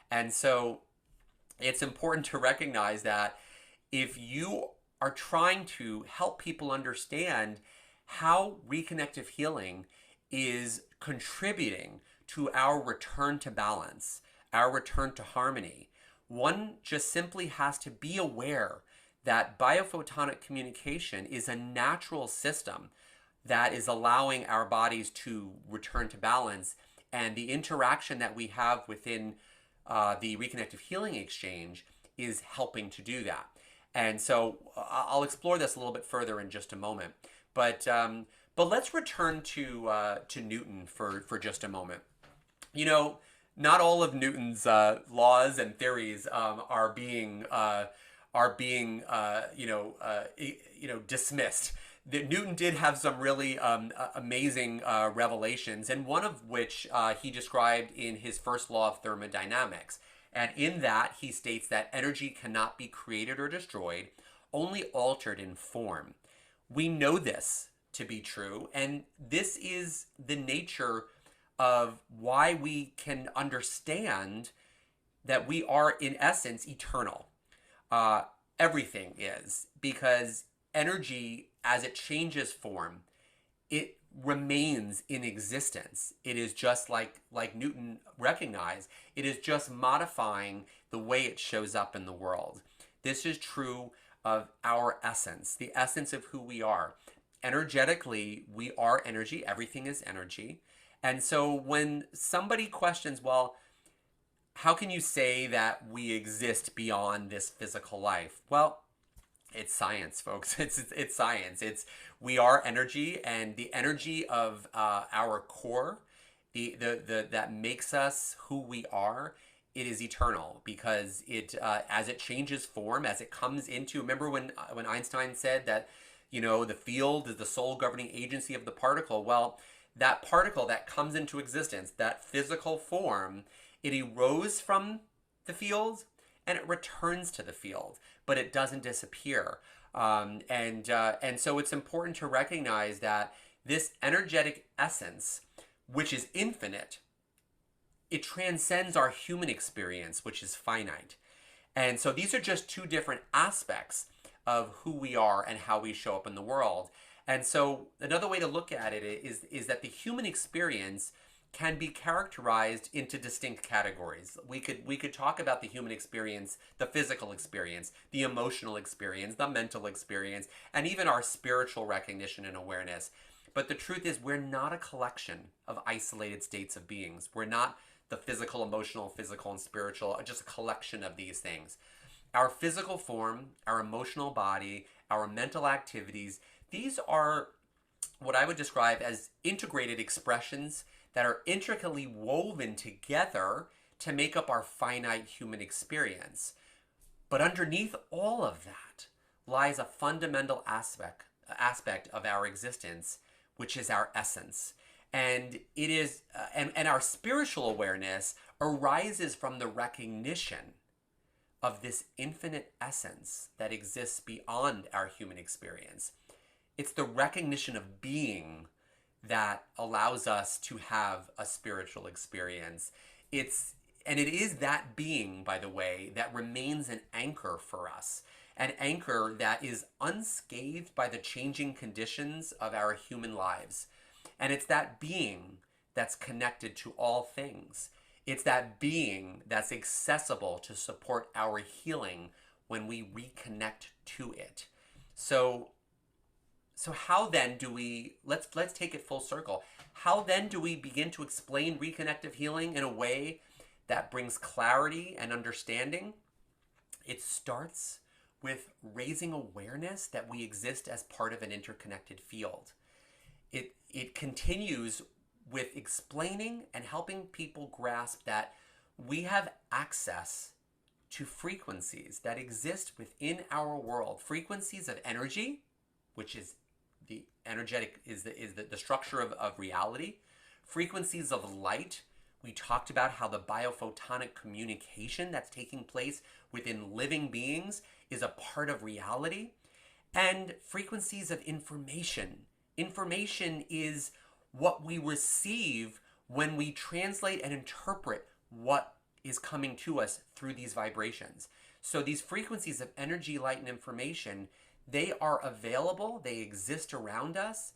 And so it's important to recognize that if you are trying to help people understand how reconnective healing is contributing to our return to balance, our return to harmony, one just simply has to be aware that biophotonic communication is a natural system that is allowing our bodies to return to balance, and the interaction that we have within the Reconnective Healing Exchange is helping to do that. And so I'll explore this a little bit further in just a moment. But let's return to Newton for just a moment. You know, not all of Newton's laws and theories are being dismissed. Newton did have some really amazing revelations, and one of which he described in his first law of thermodynamics. And in that, he states that energy cannot be created or destroyed, only altered in form. We know this to be true, and this is the nature of why we can understand that we are, in essence, eternal. Everything is, because energy, as it changes form, it remains in existence. It is just like Newton recognized, it is just modifying the way it shows up in the world. This is true of our essence, the essence of who we are. Energetically, we are energy. Everything is energy. And so when somebody questions, well, how can you say that we exist beyond this physical life? Well, it's science, folks. It's science. We are energy, and the energy of our core, the that makes us who we are. It is eternal because it as it changes form, as it comes into. Remember when Einstein said that, you know, the field is the sole governing agency of the particle. Well, that particle that comes into existence, that physical form, it erodes from the field and it returns to the field, but it doesn't disappear. And so it's important to recognize that this energetic essence, which is infinite, it transcends our human experience, which is finite. And so these are just two different aspects of who we are and how we show up in the world. And so another way to look at it is that the human experience can be characterized into distinct categories. We could talk about the human experience, the physical experience, the emotional experience, the mental experience, and even our spiritual recognition and awareness. But the truth is, we're not a collection of isolated states of beings. We're not the physical, emotional, physical, and spiritual, just a collection of these things. Our physical form, our emotional body, our mental activities, these are what I would describe as integrated expressions that are intricately woven together to make up our finite human experience. But underneath all of that lies a fundamental aspect of our existence, which is our essence. And it is and our spiritual awareness arises from the recognition of this infinite essence that exists beyond our human experience. It's the recognition of being that allows us to have a spiritual experience. And it is that being, by the way, that remains an anchor for us, an anchor that is unscathed by the changing conditions of our human lives. And it's that being that's connected to all things. It's that being that's accessible to support our healing when we reconnect to it. So how then do we, let's take it full circle. How then do we begin to explain reconnective healing in a way that brings clarity and understanding? It starts with raising awareness that we exist as part of an interconnected field. It continues with explaining and helping people grasp that we have access to frequencies that exist within our world, frequencies of energy, which is the energetic, is the structure of reality, frequencies of light. We talked about how the biophotonic communication that's taking place within living beings is a part of reality, and frequencies of information. Information is what we receive when we translate and interpret what is coming to us through these vibrations. So these frequencies of energy, light, and information, they are available, they exist around us,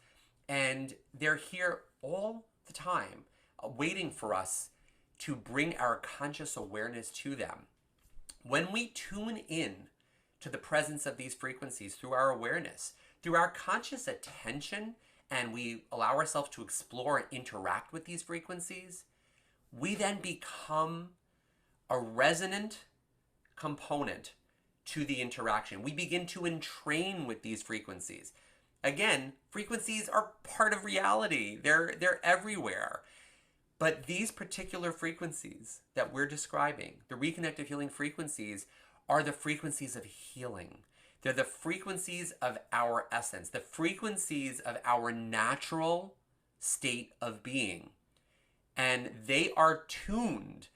and they're here all the time, waiting for us to bring our conscious awareness to them. When we tune in to the presence of these frequencies through our awareness, through our conscious attention, and we allow ourselves to explore and interact with these frequencies, we then become a resonant component to the interaction. We begin to entrain with these frequencies. Again, frequencies are part of reality. They're everywhere. But these particular frequencies that we're describing, the reconnective healing frequencies, are the frequencies of healing. They're the frequencies of our essence, the frequencies of our natural state of being. And they are tuned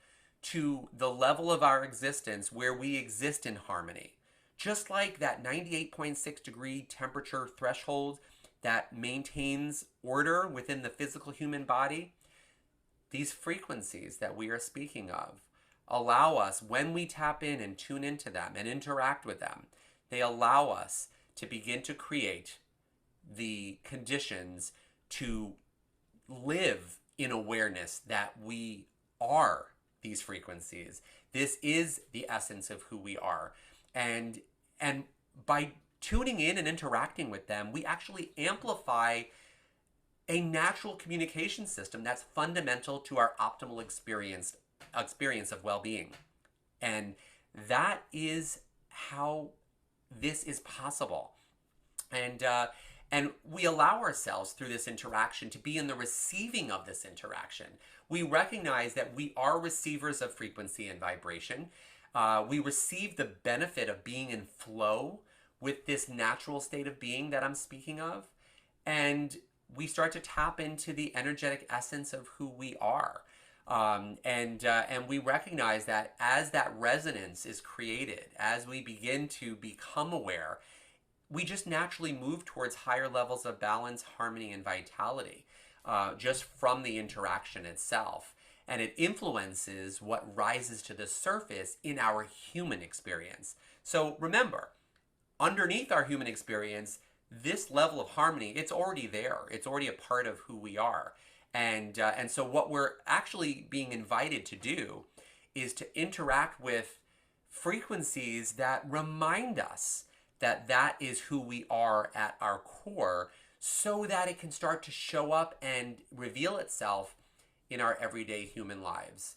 to the level of our existence where we exist in harmony. Just like that 98.6 degree temperature threshold that maintains order within the physical human body, these frequencies that we are speaking of allow us, when we tap in and tune into them and interact with them, they allow us to begin to create the conditions to live in awareness that we are these frequencies. This is the essence of who we are. And by tuning in and interacting with them, we actually amplify a natural communication system that's fundamental to our optimal experience of well-being. And that is how this is possible. And we allow ourselves through this interaction to be in the receiving of this interaction. We recognize that we are receivers of frequency and vibration. We receive the benefit of being in flow with this natural state of being that I'm speaking of. And we start to tap into the energetic essence of who we are. And we recognize that as that resonance is created, as we begin to become aware, we just naturally move towards higher levels of balance, harmony, and vitality, just from the interaction itself. And it influences what rises to the surface in our human experience. So remember, underneath our human experience, this level of harmony, it's already there. It's already a part of who we are. And so what we're actually being invited to do is to interact with frequencies that remind us that that is who we are at our core, so that it can start to show up and reveal itself in our everyday human lives.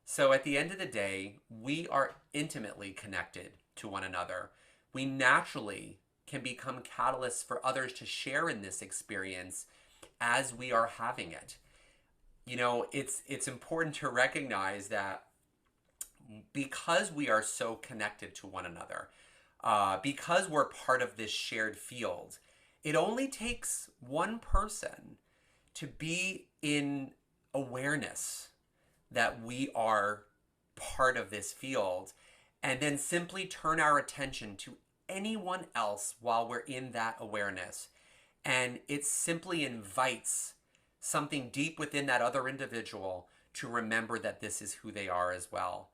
So at the end of the day, we are intimately connected to one another. We naturally can become catalysts for others to share in this experience as we are having it. It's important to recognize that because we are so connected to one another, because we're part of this shared field, it only takes one person to be in awareness that we are part of this field, and then simply turn our attention to anyone else while we're in that awareness. And it simply invites something deep within that other individual to remember that this is who they are as well.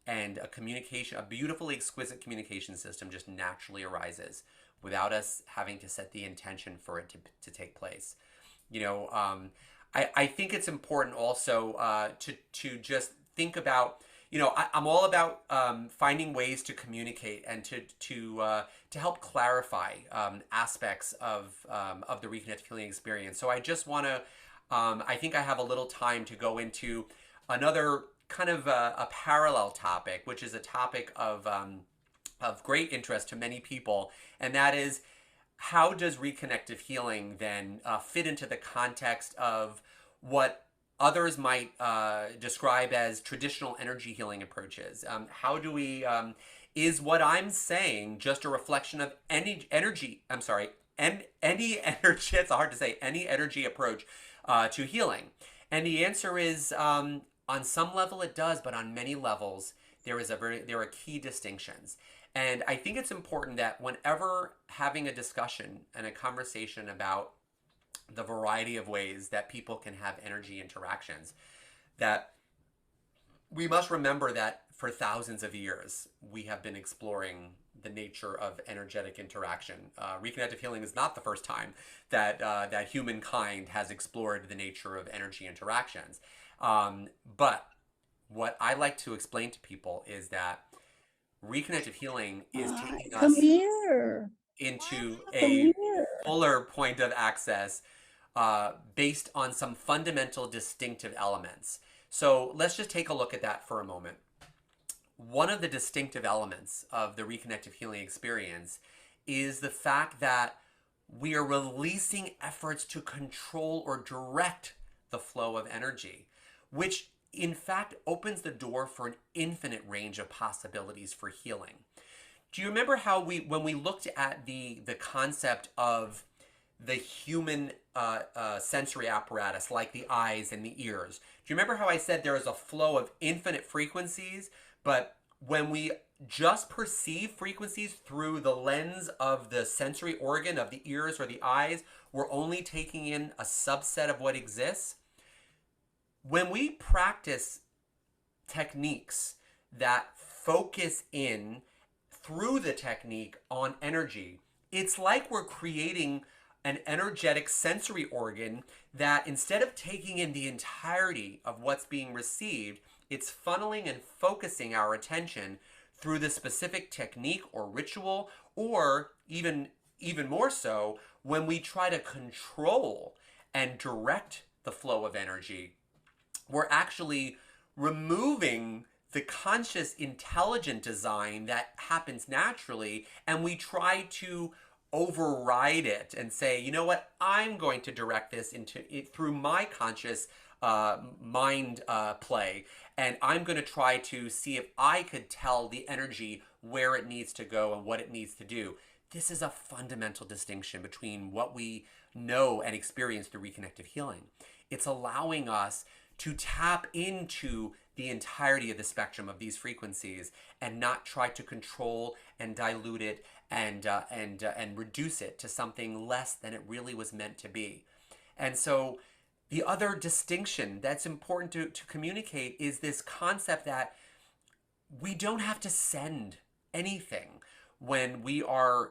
And a beautifully exquisite communication system just naturally arises without us having to set the intention for it to take place. You know, I think it's important also to just think about, I'm all about finding ways to communicate and to help clarify aspects of the Reconnective Healing Experience. So I just want to, I think I have a little time to go into another kind of a parallel topic, which is a topic of great interest to many people, and that is, how does reconnective healing then fit into the context of what others might describe as traditional energy healing approaches? How do we, is what I'm saying just a reflection of any energy, I'm sorry, any energy, it's hard to say, any energy approach to healing? And the answer is, on some level it does, but on many levels, there are key distinctions. And I think it's important that whenever having a discussion and a conversation about the variety of ways that people can have energy interactions, that we must remember that for thousands of years, we have been exploring the nature of energetic interaction. Reconnective healing is not the first time that humankind has explored the nature of energy interactions. But what I like to explain to people is that reconnective healing is taking Come us here. into Come a here. fuller point of access based on some fundamental distinctive elements. So let's just take a look at that for a moment. One of the distinctive elements of the reconnective healing experience is the fact that we are releasing efforts to control or direct the flow of energy, which in fact opens the door for an infinite range of possibilities for healing. Do you remember how when we looked at the concept of the human sensory apparatus, like the eyes and the ears? Do you remember how I said there is a flow of infinite frequencies, but when we just perceive frequencies through the lens of the sensory organ of the ears or the eyes, we're only taking in a subset of what exists? When we practice techniques that focus in through the technique on energy, it's like we're creating an energetic sensory organ that, instead of taking in the entirety of what's being received, it's funneling and focusing our attention through the specific technique or ritual, or even more so, when we try to control and direct the flow of energy, we're actually removing the conscious, intelligent design that happens naturally, and we try to override it and say, you know what, I'm going to direct this into it through my conscious mind play, and I'm going to try to see if I could tell the energy where it needs to go and what it needs to do. This is a fundamental distinction between what we know and experience through reconnective healing. It's allowing us to tap into the entirety of the spectrum of these frequencies and not try to control and dilute it and reduce it to something less than it really was meant to be. And so the other distinction that's important to communicate is this concept that we don't have to send anything when we are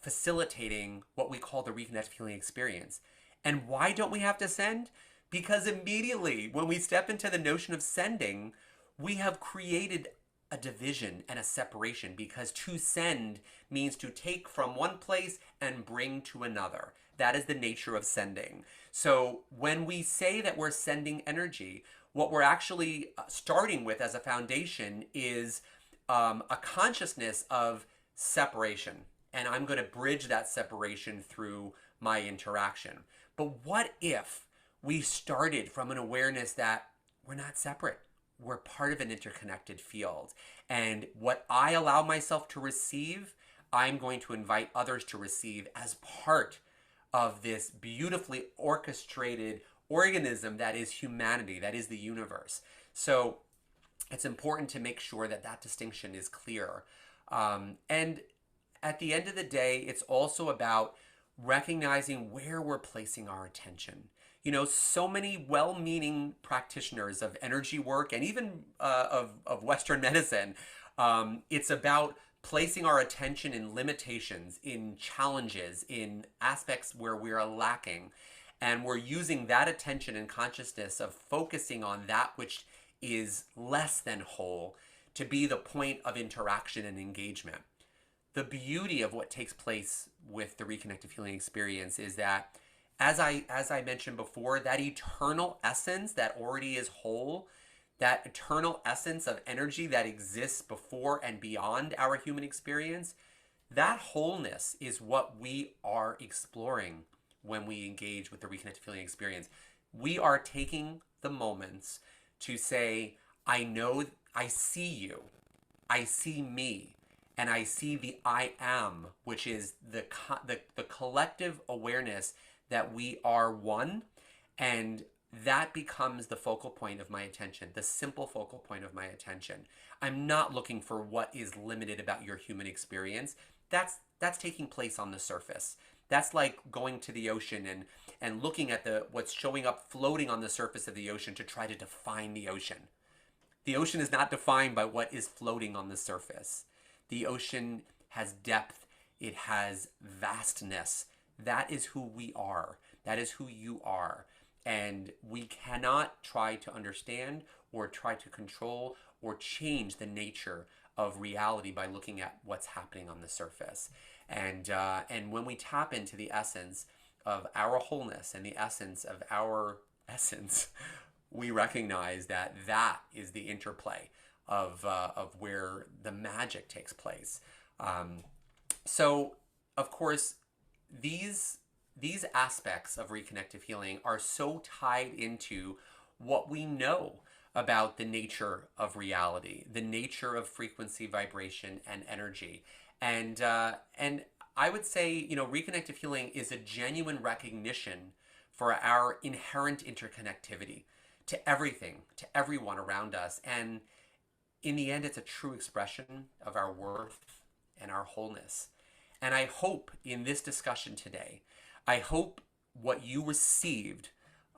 facilitating what we call the Reconnective Healing Experience. And why don't we have to send? Because immediately when we step into the notion of sending, we have created a division and a separation, because to send means to take from one place and bring to another. That is the nature of sending. So when we say that we're sending energy, what we're actually starting with as a foundation is a consciousness of separation. And I'm going to bridge that separation through my interaction. But what if we started from an awareness that we're not separate? We're part of an interconnected field. And what I allow myself to receive, I'm going to invite others to receive as part of this beautifully orchestrated organism that is humanity, that is the universe. So it's important to make sure that that distinction is clear. And at the end of the day, it's also about recognizing where we're placing our attention. You know, so many well-meaning practitioners of energy work and even of Western medicine, it's about placing our attention in limitations, in challenges, in aspects where we are lacking. And we're using that attention and consciousness of focusing on that which is less than whole to be the point of interaction and engagement. The beauty of what takes place with the Reconnective Healing Experience is that, as I mentioned before, that eternal essence that already is whole, that eternal essence of energy that exists before and beyond our human experience, that wholeness is what we are exploring when we engage with the Reconnective Healing Experience. We are taking the moments to say, I know, I see you, I see me, and I see the I am, which is the collective awareness that we are one, and that becomes the focal point of my attention, the simple focal point of my attention. I'm not looking for what is limited about your human experience. That's taking place on the surface. That's like going to the ocean and looking at what's showing up floating on the surface of the ocean to try to define the ocean. The ocean is not defined by what is floating on the surface. The ocean has depth. It has vastness. That is who we are. That is who you are. And we cannot try to understand or try to control or change the nature of reality by looking at what's happening on the surface. And when we tap into the essence of our wholeness and the essence of our essence, we recognize that that is the interplay of where the magic takes place. So, of course, these aspects of reconnective healing are so tied into what we know about the nature of reality, the nature of frequency, vibration, and energy. And I would say, you know, reconnective healing is a genuine recognition for our inherent interconnectivity to everything, to everyone around us. And in the end, it's a true expression of our worth and our wholeness. And I hope in this discussion today, I hope what you received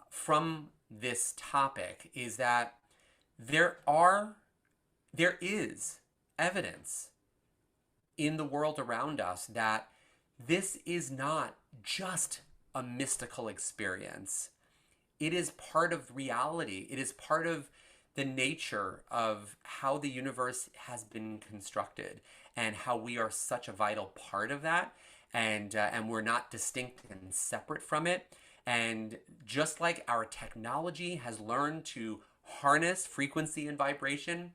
from this topic is that there is evidence in the world around us that this is not just a mystical experience. It is part of reality. It is part of the nature of how the universe has been constructed and how we are such a vital part of that. And we're not distinct and separate from it. And just like our technology has learned to harness frequency and vibration,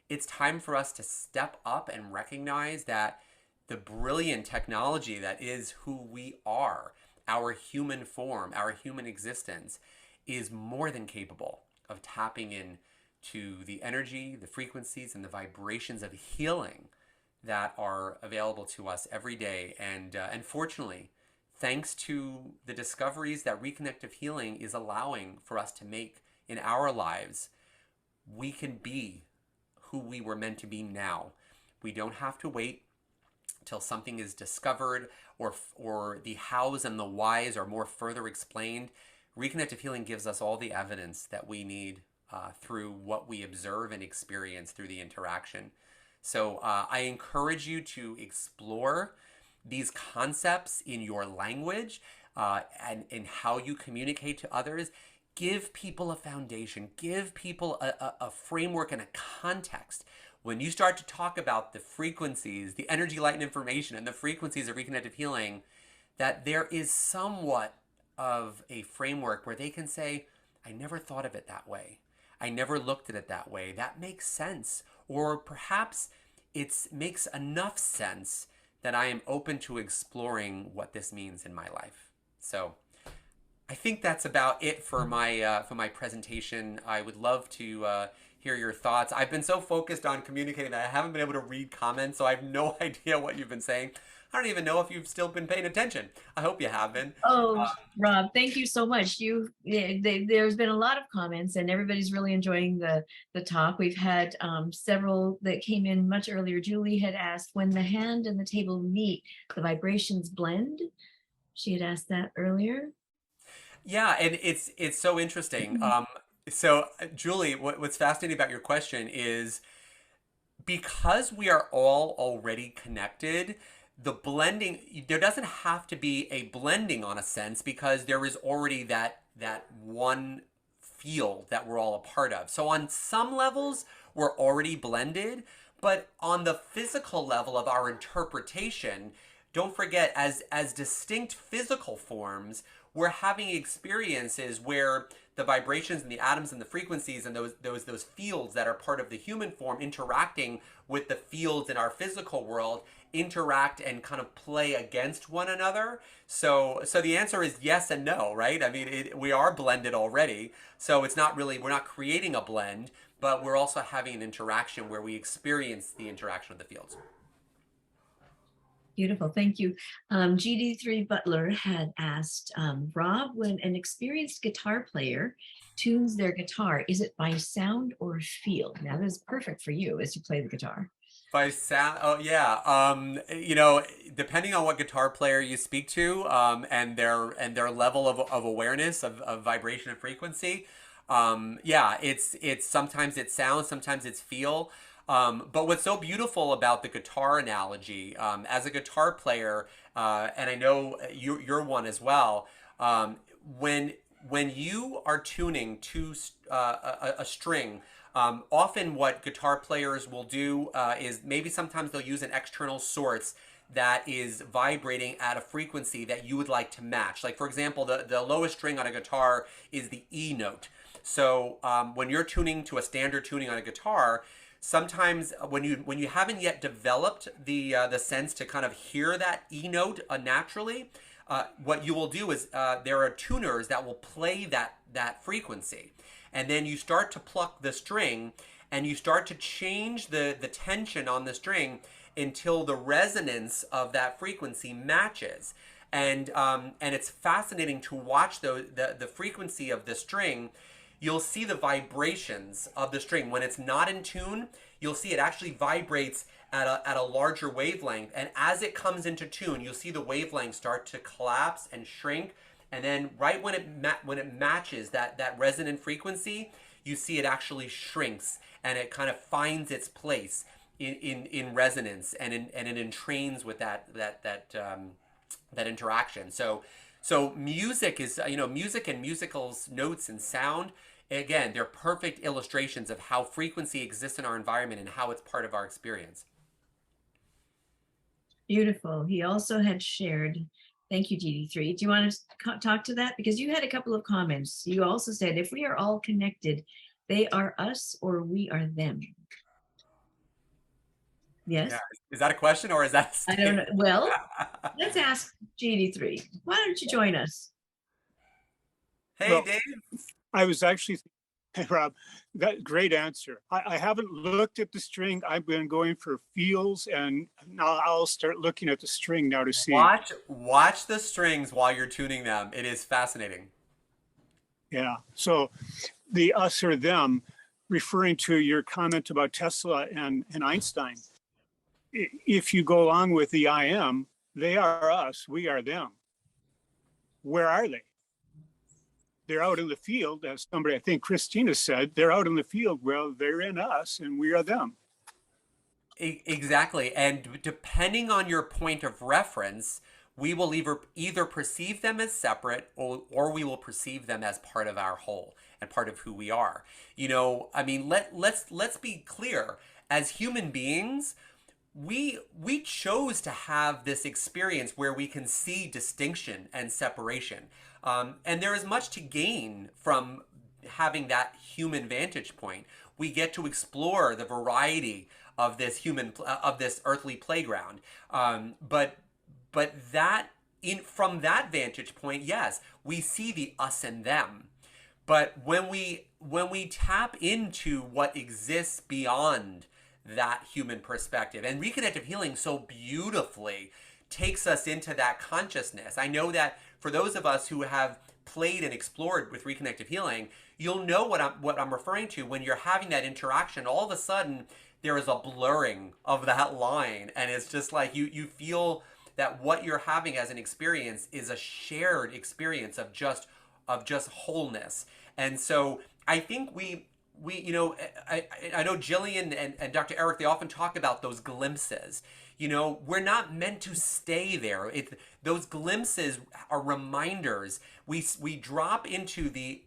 it's time for us to step up and recognize that the brilliant technology that is who we are, our human form, our human existence, is more than capable of tapping in to the energy, the frequencies, and the vibrations of healing that are available to us every day. And fortunately, thanks to the discoveries that reconnective healing is allowing for us to make in our lives, we can be who we were meant to be now. We don't have to wait till something is discovered or the hows and the whys are more further explained. Reconnective healing gives us all the evidence that we need through what we observe and experience through the interaction. So I encourage you to explore these concepts in your language and in how you communicate to others. Give people a foundation, give people a framework and a context when you start to talk about the frequencies, the energy, light, and information, and the frequencies of reconnective healing, that there is somewhat of a framework where they can say, I never thought of it that way. I never looked at it that way. That makes sense. Or perhaps it makes enough sense that I am open to exploring what this means in my life. So I think that's about it for my presentation. I would love to hear your thoughts. I've been so focused on communicating that I haven't been able to read comments, so I have no idea what you've been saying. I don't even know if you've still been paying attention. I hope you have been. Oh, Rob, thank you so much. There's been a lot of comments, and everybody's really enjoying the talk. We've had several that came in much earlier. Julie had asked, when the hand and the table meet, the vibrations blend. She had asked that earlier. Yeah, and it's so interesting. Julie, what's fascinating about your question is because we are all already connected, the blending, there doesn't have to be a blending on a sense because there is already that one field that we're all a part of. So on some levels, we're already blended, but on the physical level of our interpretation, don't forget, as distinct physical forms, we're having experiences where the vibrations and the atoms and the frequencies and those fields that are part of the human form interacting with the fields in our physical world interact and kind of play against one another. So the answer is yes and no, right? I mean, we are blended already. So it's not really, we're not creating a blend, but we're also having an interaction where we experience the interaction of the fields. Beautiful, thank you. GD3 Butler had asked, Rob, when an experienced guitar player tunes their guitar, is it by sound or feel? Now, that is perfect for you as you play the guitar. By sound, oh yeah. Depending on what guitar player you speak to, and their level of awareness of vibration and frequency, yeah, it's sometimes it's sound, sometimes it's feel. But what's so beautiful about the guitar analogy, as a guitar player, and I know you're one as well, when you are tuning to a string, often what guitar players will do is maybe sometimes they'll use an external source that is vibrating at a frequency that you would like to match. Like for example, the lowest string on a guitar is the E note. So when you're tuning to a standard tuning on a guitar, sometimes when you haven't yet developed the sense to kind of hear that E note naturally, what you will do is there are tuners that will play that frequency, and then you start to pluck the string, and you start to change the tension on the string until the resonance of that frequency matches. And it's fascinating to watch the frequency of the string. You'll see the vibrations of the string. When it's not in tune, you'll see it actually vibrates at a larger wavelength. And as it comes into tune, you'll see the wavelength start to collapse and shrink. And then right when it matches that resonant frequency, you see it actually shrinks and it kind of finds its place in resonance and it entrains with that interaction. So music is, music and musicals, notes and sound, again, they're perfect illustrations of how frequency exists in our environment and how it's part of our experience. Beautiful. He also had shared, thank you, GD3. Do you want to talk to that? Because you had a couple of comments. You also said, if we are all connected, they are us or we are them. Yes? Yeah. Is that a question or is that a I don't know. statement? Well, let's ask GD3. Why don't you join us? Hey, Well, Dave. I was actually, hey, Rob, that great answer. I haven't looked at the string. I've been going for feels, and now I'll start looking at the string now to see. Watch the strings while you're tuning them. It is fascinating. Yeah. So the us or them, referring to your comment about Tesla and Einstein. If you go along with the I am, they are us, we are them. Where are they? They're out in the field, as somebody, I think Christina said, they're out in the field. Well, they're in us and we are them. Exactly. And depending on your point of reference, we will either perceive them as separate or we will perceive them as part of our whole and part of who we are. I mean, let's be clear. as human beings, we chose to have this experience where we can see distinction and separation, and there is much to gain from having that human vantage point. We get to explore the variety of this earthly playground, but that in from that vantage point, yes, we see the us and them. But when we tap into what exists beyond that human perspective, and reconnective healing so beautifully takes us into that consciousness. I know that for those of us who have played and explored with reconnective healing, you'll know what I'm referring to. When you're having that interaction, all of a sudden there is a blurring of that line, and it's just like you feel that what you're having as an experience is a shared experience of just wholeness. And so I think I know Jillian and Dr. Eric, they often talk about those glimpses. We're not meant to stay there. Those glimpses are reminders. We drop into the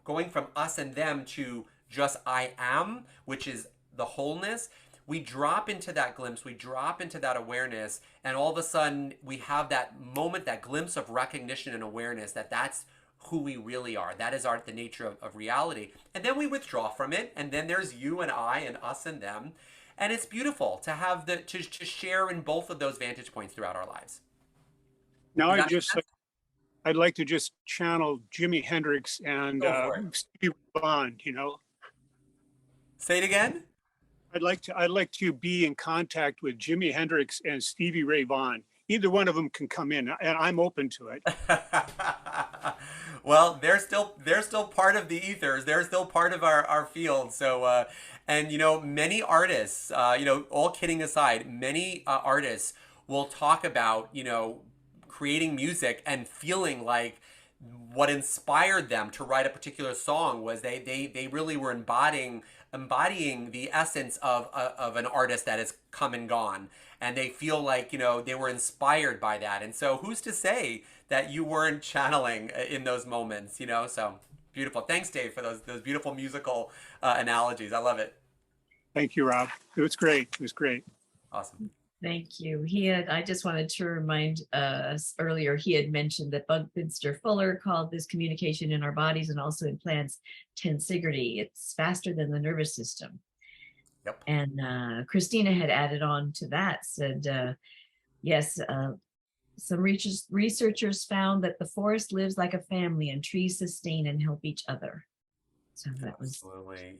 going from us and them to just I am, which is the wholeness. We drop into that glimpse, we drop into that awareness, and all of a sudden we have that moment, that glimpse of recognition and awareness that's who we really are. That is the nature of reality. And then we withdraw from it, and then there's you and I and us and them. And it's beautiful to have to share in both of those vantage points throughout our lives. Now Does that make sense? I'd like to just channel Jimi Hendrix and Go for it. Stevie Bond. Say it again. I'd like to be in contact with Jimi Hendrix and Stevie Ray Vaughan. Either one of them can come in, and I'm open to it. Well, they're still part of the ethers. They're still part of our field. So, and many artists, all kidding aside, many artists will talk about creating music and feeling like what inspired them to write a particular song was they really were embodying the essence of an artist that has come and gone, and they feel like they were inspired by that. And so who's to say that you weren't channeling in those moments? So beautiful. Thanks, Dave, for those beautiful musical analogies. I love it. Thank you, Rob. It was great. Awesome. Thank you. I just wanted to remind us earlier, he had mentioned that Buckminster Fuller called this communication in our bodies and also in plants tensegrity. It's faster than the nervous system. Yep. And Christina had added on to that, said, yes, some researchers found that the forest lives like a family and trees sustain and help each other. So that was absolutely.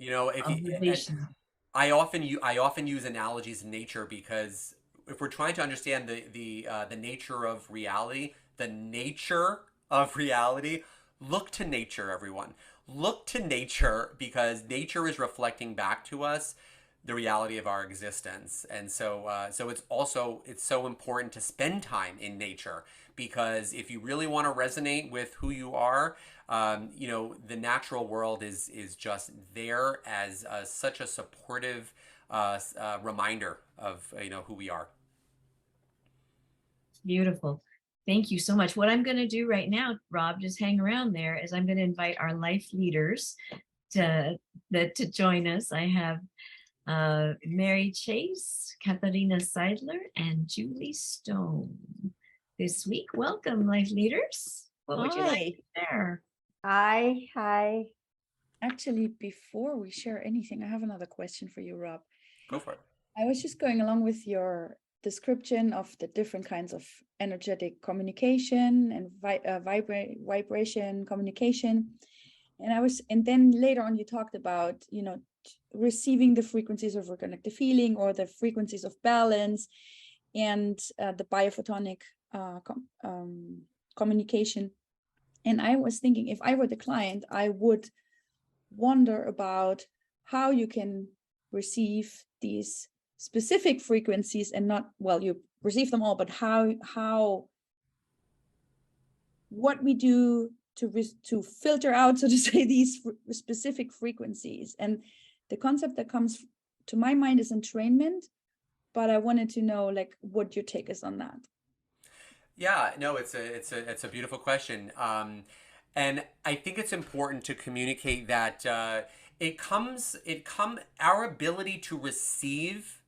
I often use analogies in nature because if we're trying to understand the nature of reality, look to nature, everyone. Look to nature, because nature is reflecting back to us the reality of our existence. And so it's so important to spend time in nature, because if you really want to resonate with who you are, the natural world is just there as such a supportive reminder of who we are. beautiful. Thank you so much. What I'm going to do right now, Rob, just hang around there, is I'm going to invite our life leaders to join us. I have Mary Chase, Katharina Seidler, and Julie Stone this week. Welcome, life leaders. What would you like to share? Hi. Actually, before we share anything, I have another question for you, Rob. Go for it. I was just going along with your description of the different kinds of energetic communication and vibration communication. And then later on, you talked about, receiving the frequencies of reconnective healing, or the frequencies of balance, and the biophotonic communication. And I was thinking, if I were the client, I would wonder about how you can receive these specific frequencies and not, well, you receive them all, but what we do to filter out, so to say, these specific frequencies. And the concept that comes to my mind is entrainment, but I wanted to know, like, what your take is on that. Yeah, no, it's a beautiful question, and I think it's important to communicate that our ability to receive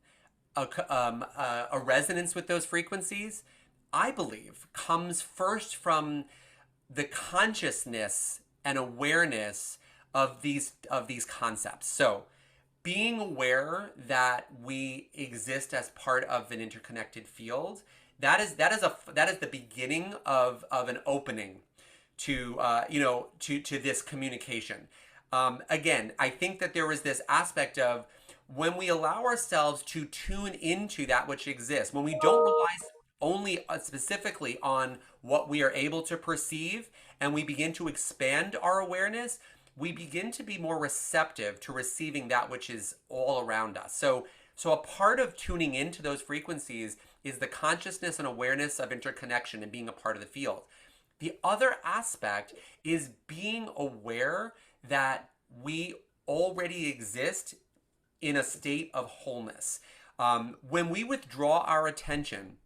a resonance with those frequencies, I believe, comes first from the consciousness and awareness of these concepts. So being aware that we exist as part of an interconnected field, that is the beginning of an opening to to this communication. Again, I think that there is this aspect of when we allow ourselves to tune into that which exists, when we don't rely only specifically on what we are able to perceive, and we begin to expand our awareness, we begin to be more receptive to receiving that which is all around us. So a part of tuning into those frequencies is the consciousness and awareness of interconnection and being a part of the field. The other aspect is being aware that we already exist in a state of wholeness. When we withdraw our attention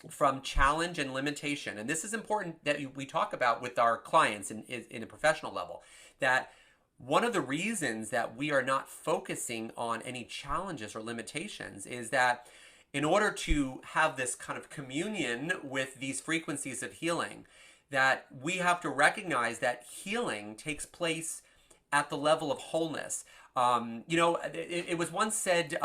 from challenge and limitation, and this is important that we talk about with our clients in a professional level, that one of the reasons that we are not focusing on any challenges or limitations is that in order to have this kind of communion with these frequencies of healing, that we have to recognize that healing takes place at the level of wholeness. It was once said,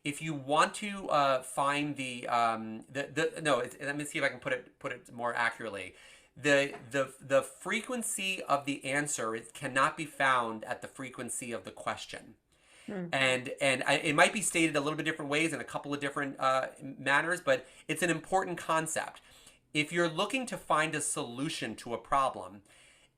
if you want to find let me see if I can put it more accurately. The frequency of the answer cannot be found at the frequency of the question. It might be stated a little bit different ways in a couple of different manners, but it's an important concept. If you're looking to find a solution to a problem,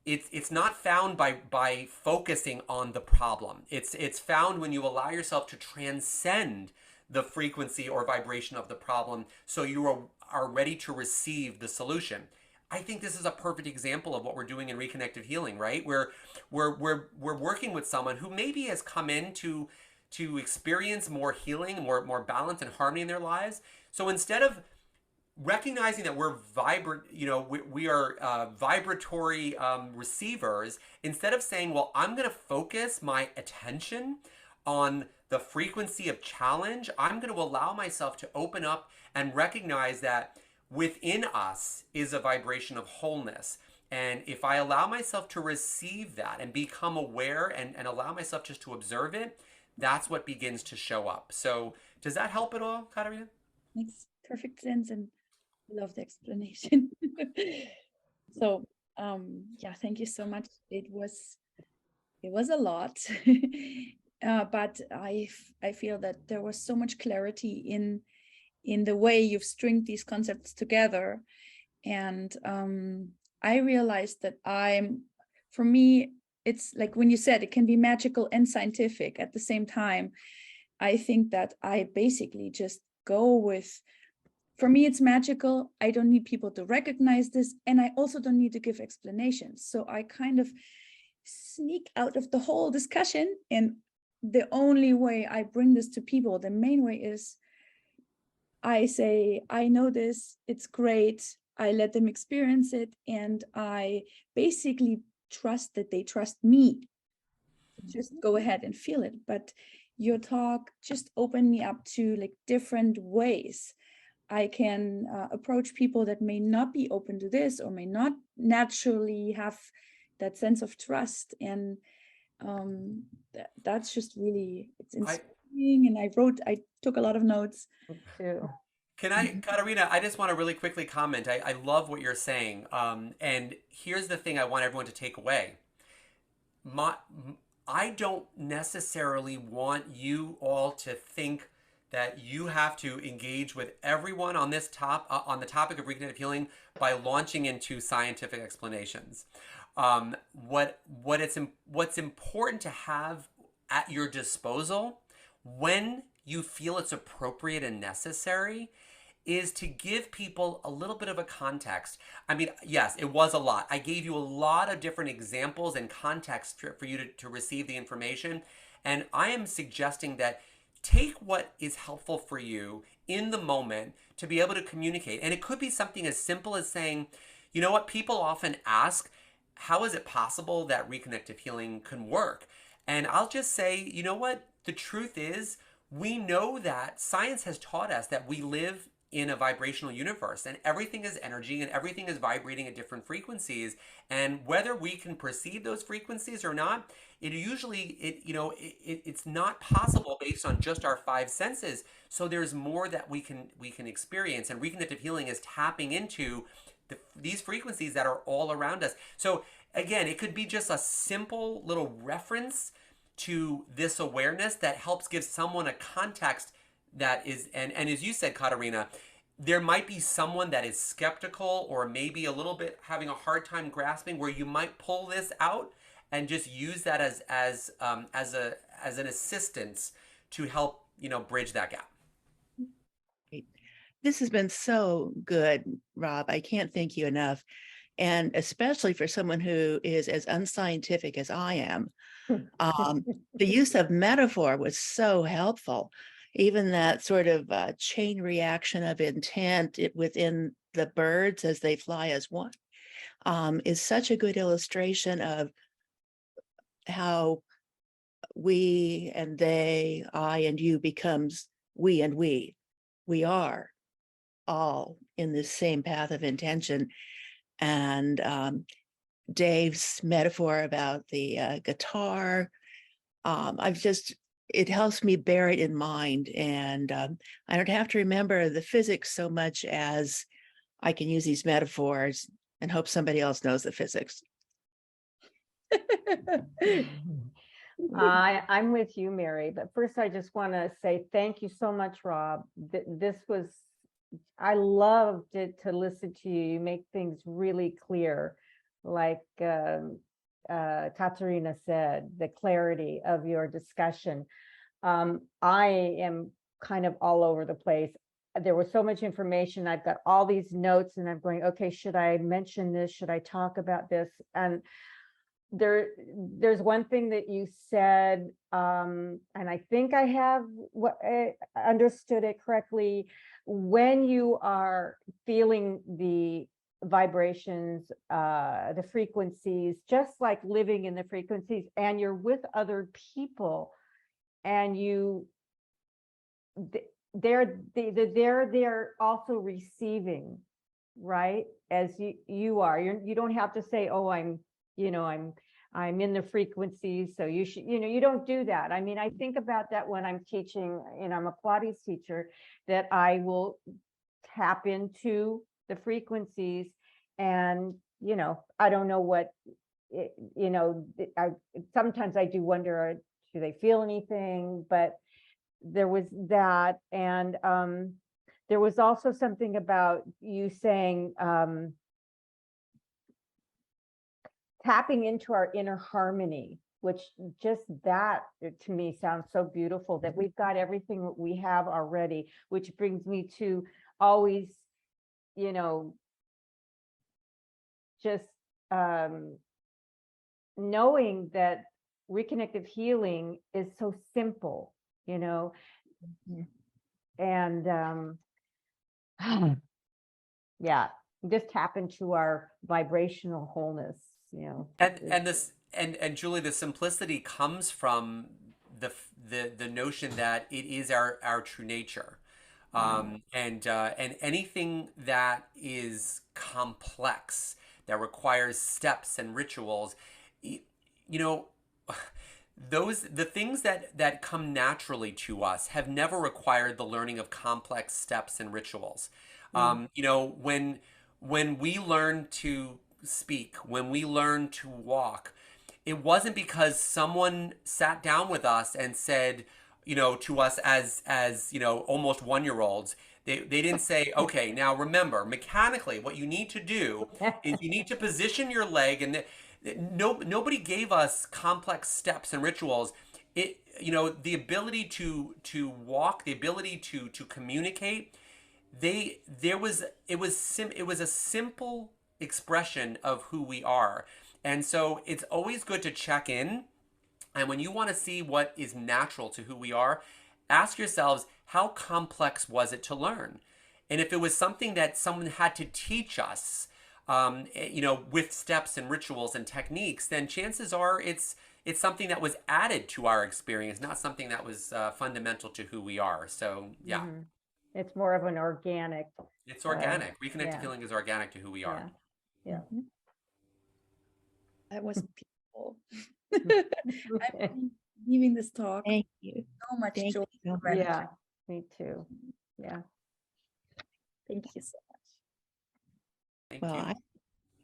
it's not found by focusing on the problem. It's found when you allow yourself to transcend the frequency or vibration of the problem, so you are ready to receive the solution. I think this is a perfect example of what we're doing in Reconnective Healing, right? We're working with someone who maybe has come in to experience more healing, more balance and harmony in their lives. So instead of recognizing that we're we are vibratory receivers, instead of saying, well, I'm going to focus my attention on the frequency of challenge, I'm going to allow myself to open up and recognize that within us is a vibration of wholeness. And if I allow myself to receive that and become aware and allow myself just to observe it, that's what begins to show up. So does that help at all, Katarina? Makes perfect sense, and I love the explanation. So yeah, thank you so much. It was a lot. But I feel that there was so much clarity in the way you've stringed these concepts together. And I realized that for me, it's like when you said it can be magical and scientific at the same time. I think that I basically just go with, for me, it's magical. I don't need people to recognize this. And I also don't need to give explanations. So I kind of sneak out of the whole discussion. And the only way I bring this to people, the main way, is I say, I know this, it's great. I let them experience it. And I basically trust that they trust me. Just go ahead and feel it. But your talk just opened me up to like different ways I can approach people that may not be open to this or may not naturally have that sense of trust. And that's just really, it's inspiring. And I took a lot of notes. Me too. Can I, Katarina, I just want to really quickly comment. I love what you're saying. And here's the thing I want everyone to take away. I don't necessarily want you all to think that you have to engage with everyone on this on the topic of reconnective healing by launching into scientific explanations. What's important to have at your disposal when you feel it's appropriate and necessary is to give people a little bit of a context. I mean, yes, it was a lot. I gave you a lot of different examples and context for you to receive the information. And I am suggesting that take what is helpful for you in the moment to be able to communicate. And it could be something as simple as saying, you know what, people often ask, how is it possible that reconnective healing can work? And I'll just say, you know what? The truth is, we know that science has taught us that we live in a vibrational universe, and everything is energy and everything is vibrating at different frequencies. And whether we can perceive those frequencies or not, it's not possible based on just our five senses. So there's more that we can experience, and reconnective healing is tapping into these frequencies that are all around us. So again, it could be just a simple little reference to this awareness that helps give someone a context that is, and as you said, Katarina, there might be someone that is skeptical or maybe a little bit having a hard time grasping, where you might pull this out and just use that as an assistance to help, bridge that gap. Great. This has been so good, Rob. I can't thank you enough. And especially for someone who is as unscientific as I am, the use of metaphor was so helpful. Even that sort of chain reaction of intent within the birds as they fly as one is such a good illustration of how we and they, I and you becomes we and we. We are all in this same path of intention. And Dave's metaphor about the guitar, it helps me bear it in mind. And I don't have to remember the physics so much as I can use these metaphors and hope somebody else knows the physics. I'm with you, Mary. But first, I just want to say thank you so much, Rob. I loved it to listen to you. You make things really clear, like Katarina said, the clarity of your discussion. I am kind of all over the place. There was so much information. I've got all these notes and I'm going, okay, should I mention this? Should I talk about this? And there's one thing that you said, and I think I have understood it correctly. When you are feeling the vibrations, the frequencies, just like living in the frequencies, and you're with other people, and they're also receiving, right? As you are. You don't have to say, oh, I'm in the frequencies, so you should, you don't do that. I mean, I think about that when I'm teaching, I'm a Pilates teacher, that I will tap into the frequencies, and, I don't know what, sometimes I do wonder, do they feel anything? But there was that. And there was also something about you saying, tapping into our inner harmony, which just that to me sounds so beautiful, that we've got everything that we have already, which brings me to always, just knowing that reconnective healing is so simple, and yeah, just tap into our vibrational wholeness. And Julie, the simplicity comes from the notion that it is our true nature, and anything that is complex, that requires steps and rituals, the things that come naturally to us have never required the learning of complex steps and rituals. When we learn to speak, when we learn to walk, it wasn't because someone sat down with us and said, to us as almost 1-year-olds, they didn't say, okay, now remember, mechanically, what you need to do is you need to position your leg, and nobody gave us complex steps and rituals. The ability to walk, the ability to communicate, it was a simple expression of who we are. And so it's always good to check in. And when you want to see what is natural to who we are, ask yourselves, how complex was it to learn? And if it was something that someone had to teach us, with steps and rituals and techniques, then chances are it's it's something that was added to our experience, not something that was fundamental to who we are. So yeah, Mhm. It's more of an organic. it's organic. Reconnected yeah. healing is organic to who we are. Yeah. Mhm. That was beautiful. I'm leaving this talk. Thank you. So much Thank joy. you. gratitude. Yeah, me too. Yeah. Thank you so much. Thank Well, you.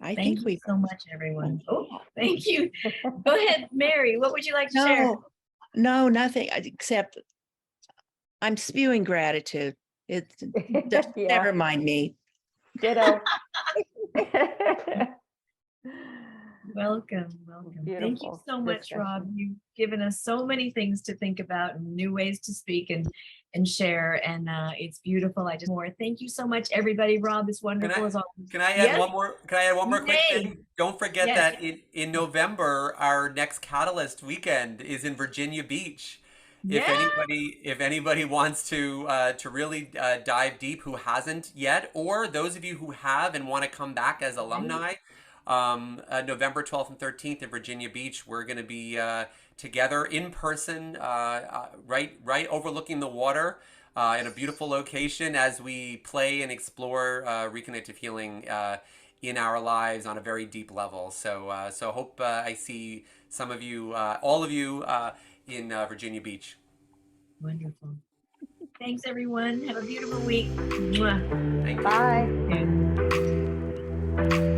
I Thank think you we so much, everyone. Oh, thank you. Go ahead, Mary. What would you like to share? no, nothing except I'm spewing gratitude. It's just Yeah. never mind me. Ditto. Welcome, welcome. Thank you Beautiful so much, Rob. discussion. You've given us so many things to think about and new ways to speak and share, and it's beautiful. I just more thank you so much, everybody. Rob, it's wonderful as always. Can I add Yes? one more? Can I add one more You quick may. thing? Don't forget Yes. that in November, our next Catalyst weekend is in Virginia Beach. Yeah. If anybody wants to really dive deep, who hasn't yet, or those of you who have and want to come back as alumni, November 12th and 13th in Virginia Beach, we're going to be together in person, right overlooking the water. In a beautiful location as we play and explore reconnective healing in our lives on a very deep level. So hope I see some of you, all of you, in Virginia Beach. Wonderful. Thanks, everyone. Have a beautiful week. Mwah. Thank you. Bye. Okay.